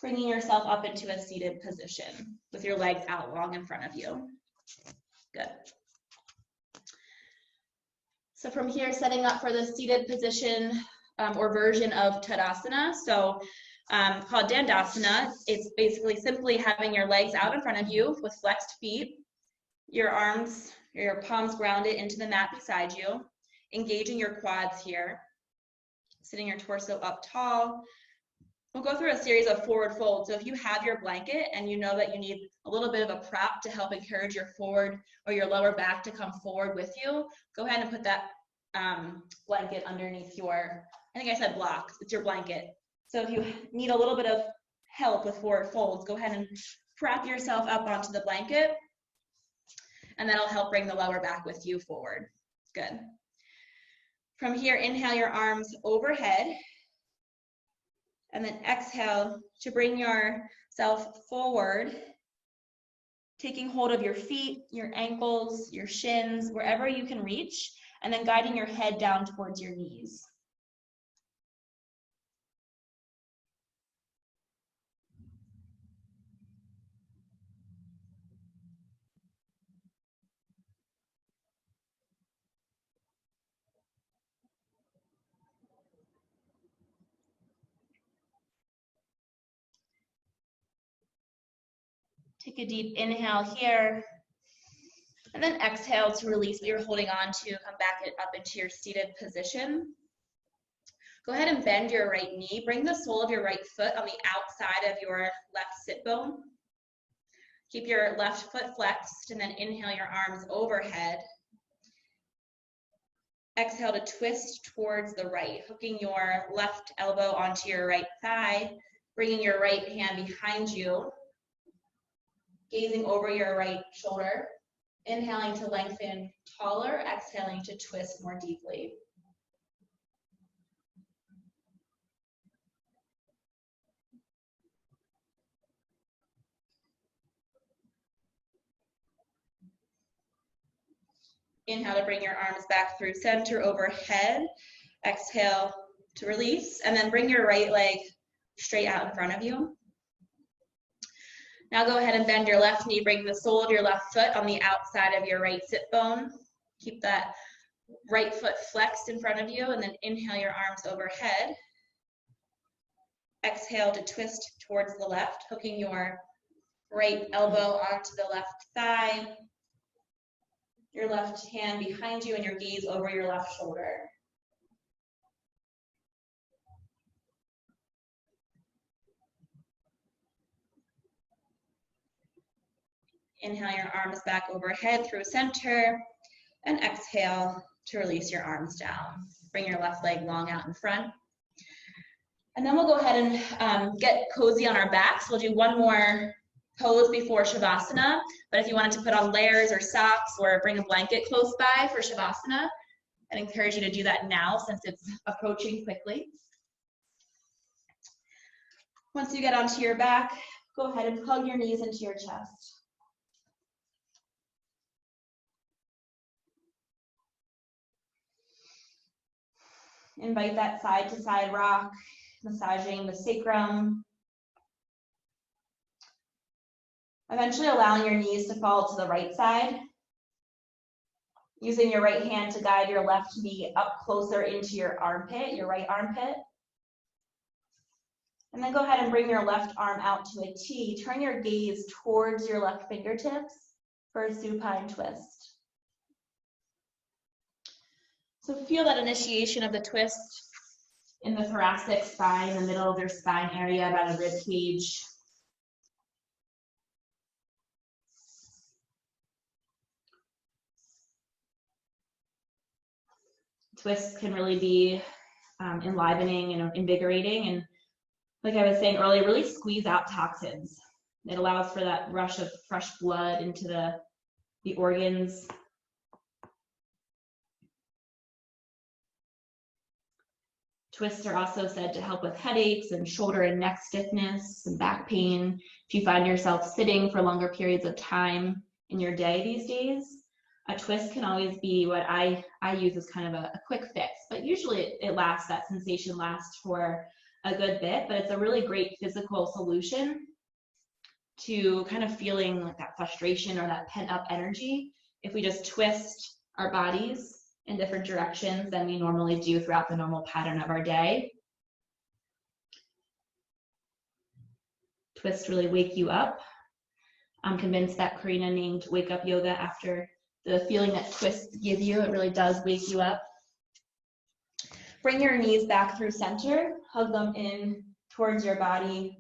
S1: bringing yourself up into a seated position with your legs out long in front of you. Good. So from here, setting up for the seated position or version of Tadasana. So called Dandasana. It's basically simply having your legs out in front of you with flexed feet, your arms, your palms grounded into the mat beside you, engaging your quads here, sitting your torso up tall. We'll go through a series of forward folds. So if you have your blanket and you know that you need a little bit of a prop to help encourage your forward or your lower back to come forward with you, go ahead and put that blanket underneath your, I think I said block, it's your blanket. So if you need a little bit of help with forward folds, go ahead and prop yourself up onto the blanket, and that'll help bring the lower back with you forward. Good. From here, inhale your arms overhead, and then exhale to bring yourself forward, taking hold of your feet, your ankles, your shins, wherever you can reach, and then guiding your head down towards your knees. Take a deep inhale here, and then exhale to release what you're holding on to, come back up into your seated position. Go ahead and bend your right knee, bring the sole of your right foot on the outside of your left sit bone. Keep your left foot flexed, and then inhale your arms overhead. Exhale to twist towards the right, hooking your left elbow onto your right thigh, bringing your right hand behind you, gazing over your right shoulder, inhaling to lengthen taller, exhaling to twist more deeply. Inhale to bring your arms back through center overhead. Exhale to release, and then bring your right leg straight out in front of you. Now go ahead and bend your left knee, bring the sole of your left foot on the outside of your right sit bone. Keep that right foot flexed in front of you, and then inhale your arms overhead. Exhale to twist towards the left, hooking your right elbow onto the left thigh, your left hand behind you, and your gaze over your left shoulder. Inhale your arms back overhead through center, and exhale to release your arms down. Bring your left leg long out in front. And then we'll go ahead and get cozy on our backs. We'll do one more pose before Shavasana, but if you wanted to put on layers or socks or bring a blanket close by for Shavasana, I'd encourage you to do that now since it's approaching quickly. Once you get onto your back, go ahead and plug your knees into your chest. Invite that side to side rock, massaging the sacrum. Eventually allowing your knees to fall to the right side. Using your right hand to guide your left knee up closer into your armpit, your right armpit. And then go ahead and bring your left arm out to a T. Turn your gaze towards your left fingertips for a supine twist. So feel that initiation of the twist in the thoracic spine, the middle of your spine area, around the rib cage. Twists can really be enlivening and invigorating, and like I was saying earlier, really squeeze out toxins. It allows for that rush of fresh blood into the organs. Twists are also said to help with headaches and shoulder and neck stiffness and back pain. If you find yourself sitting for longer periods of time in your day these days, a twist can always be what I use as kind of a quick fix, but usually it lasts, that sensation lasts for a good bit, but it's a really great physical solution to kind of feeling like that frustration or that pent up energy. If we just twist our bodies in different directions than we normally do throughout the normal pattern of our day. Twists really wake you up. I'm convinced that Karina named Wake Up Yoga after the feeling that twists give you. It really does wake you up. Bring your knees back through center, hug them in towards your body,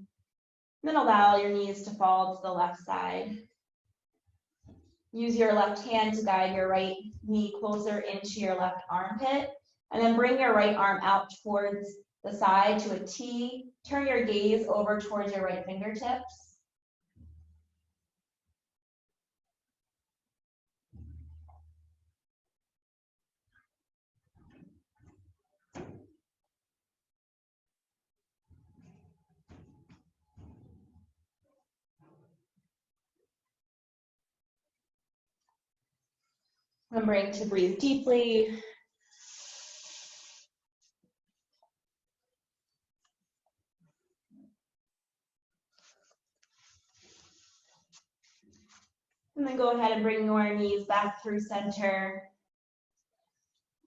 S1: and then allow your knees to fall to the left side. Use your left hand to guide your right knee closer into your left armpit, and then bring your right arm out towards the side to a T. Turn your gaze over towards your right fingertips. Remembering to breathe deeply. And then go ahead and bring your knees back through center.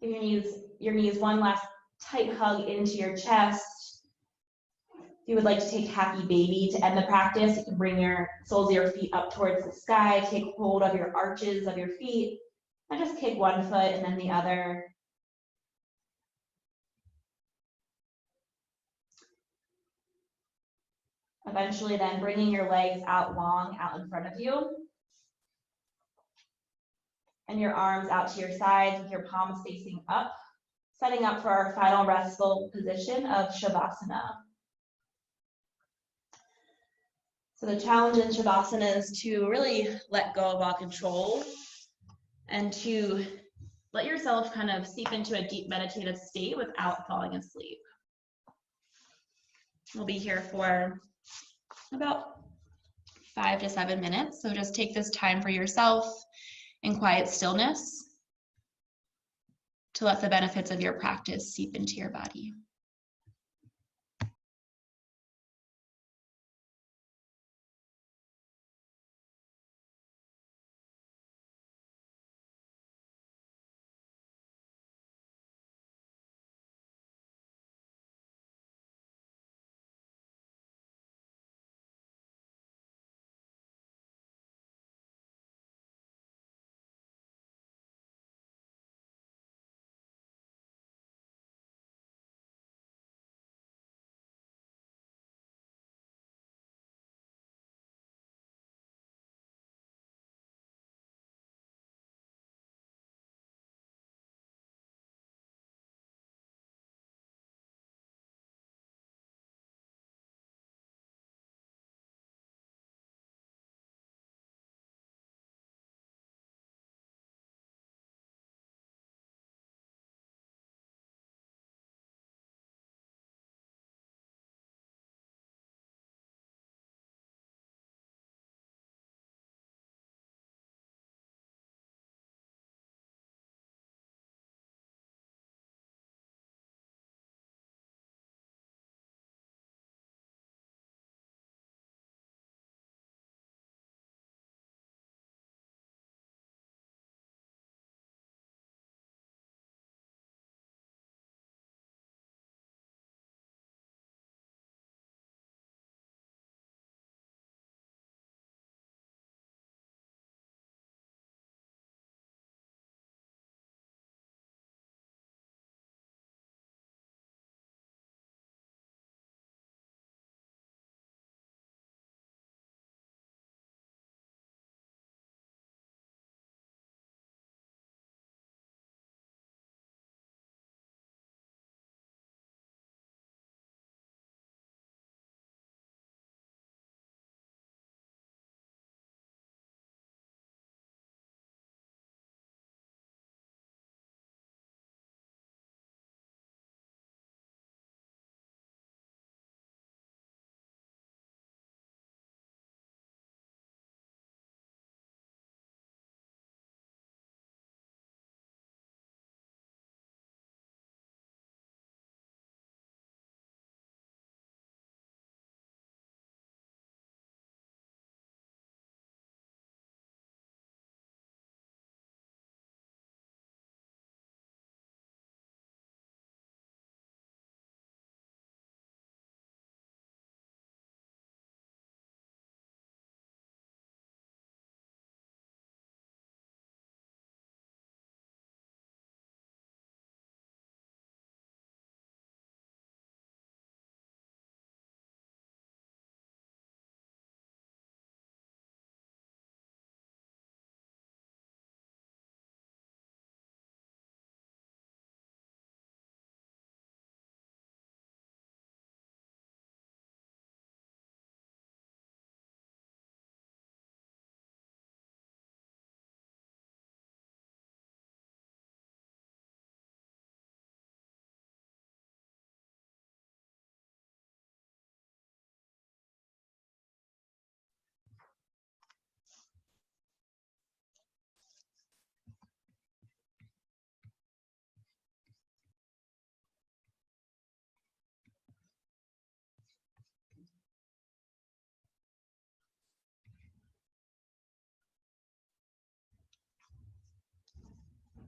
S1: Give your knees one last tight hug into your chest. If you would like to take happy baby to end the practice, you can bring your soles of your feet up towards the sky, take hold of your arches of your feet, and just kick one foot and then the other. Eventually then bringing your legs out long, out in front of you. And your arms out to your sides with your palms facing up, setting up for our final restful position of Shavasana. So the challenge in Shavasana is to really let go of all control and to let yourself kind of seep into a deep meditative state without falling asleep. We'll be here for about 5 to 7 minutes. So just take this time for yourself in quiet stillness to let the benefits of your practice seep into your body.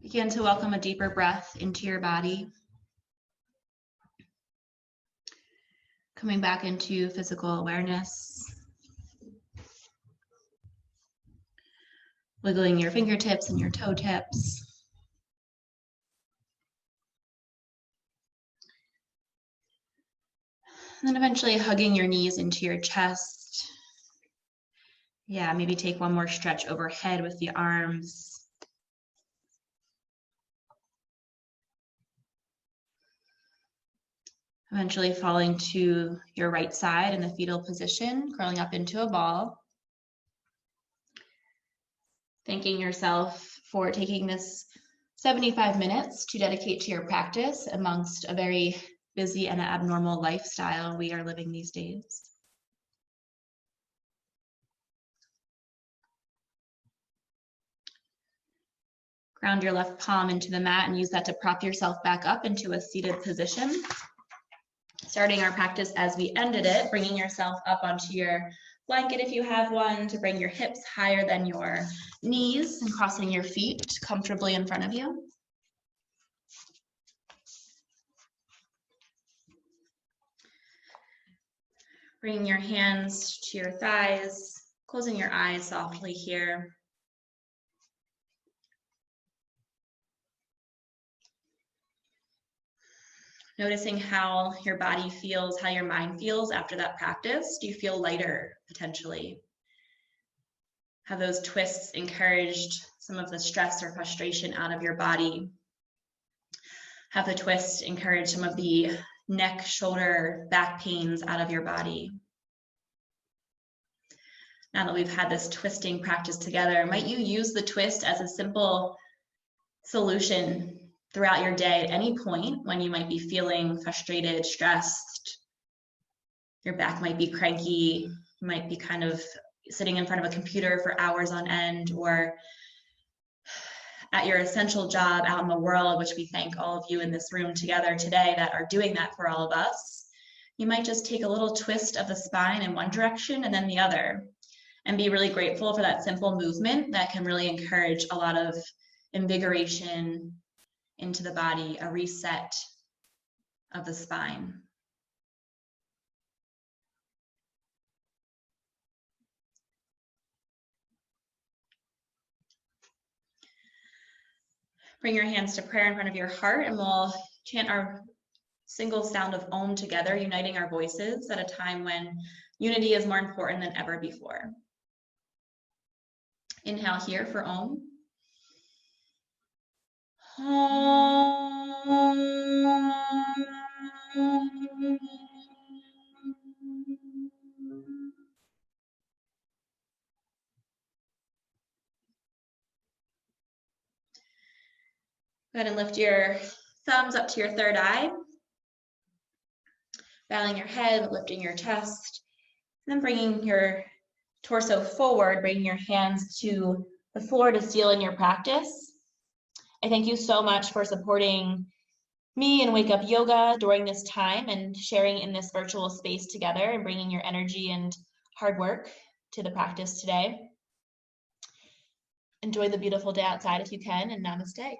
S1: Begin to welcome a deeper breath into your body. Coming back into physical awareness. Wiggling your fingertips and your toe tips. And then eventually hugging your knees into your chest. Yeah, maybe take one more stretch overhead with the arms. Eventually falling to your right side in the fetal position, curling up into a ball. Thanking yourself for taking this 75 minutes to dedicate to your practice amongst a very busy and abnormal lifestyle we are living these days. Ground your left palm into the mat and use that to prop yourself back up into a seated position. Starting our practice as we ended it, bringing yourself up onto your blanket if you have one, to bring your hips higher than your knees and crossing your feet comfortably in front of you. Bringing your hands to your thighs, closing your eyes softly here. Noticing how your body feels, how your mind feels after that practice. Do you feel lighter, potentially? Have those twists encouraged some of the stress or frustration out of your body? Have the twists encouraged some of the neck, shoulder, back pains out of your body? Now that we've had this twisting practice together, might you use the twist as a simple solution throughout your day at any point when you might be feeling frustrated, stressed, your back might be cranky, you might be kind of sitting in front of a computer for hours on end, or at your essential job out in the world, which we thank all of you in this room together today that are doing that for all of us. You might just take a little twist of the spine in one direction and then the other, and be really grateful for that simple movement that can really encourage a lot of invigoration into the body, a reset of the spine. Bring your hands to prayer in front of your heart, and we'll chant our single sound of Om together, uniting our voices at a time when unity is more important than ever before. Inhale here for Om. Go ahead and lift your thumbs up to your third eye. Bowing your head, lifting your chest, and then bringing your torso forward, bringing your hands to the floor to seal in your practice. I thank you so much for supporting me and Wake Up Yoga during this time and sharing in this virtual space together and bringing your energy and hard work to the practice today. Enjoy the beautiful day outside if you can, and namaste.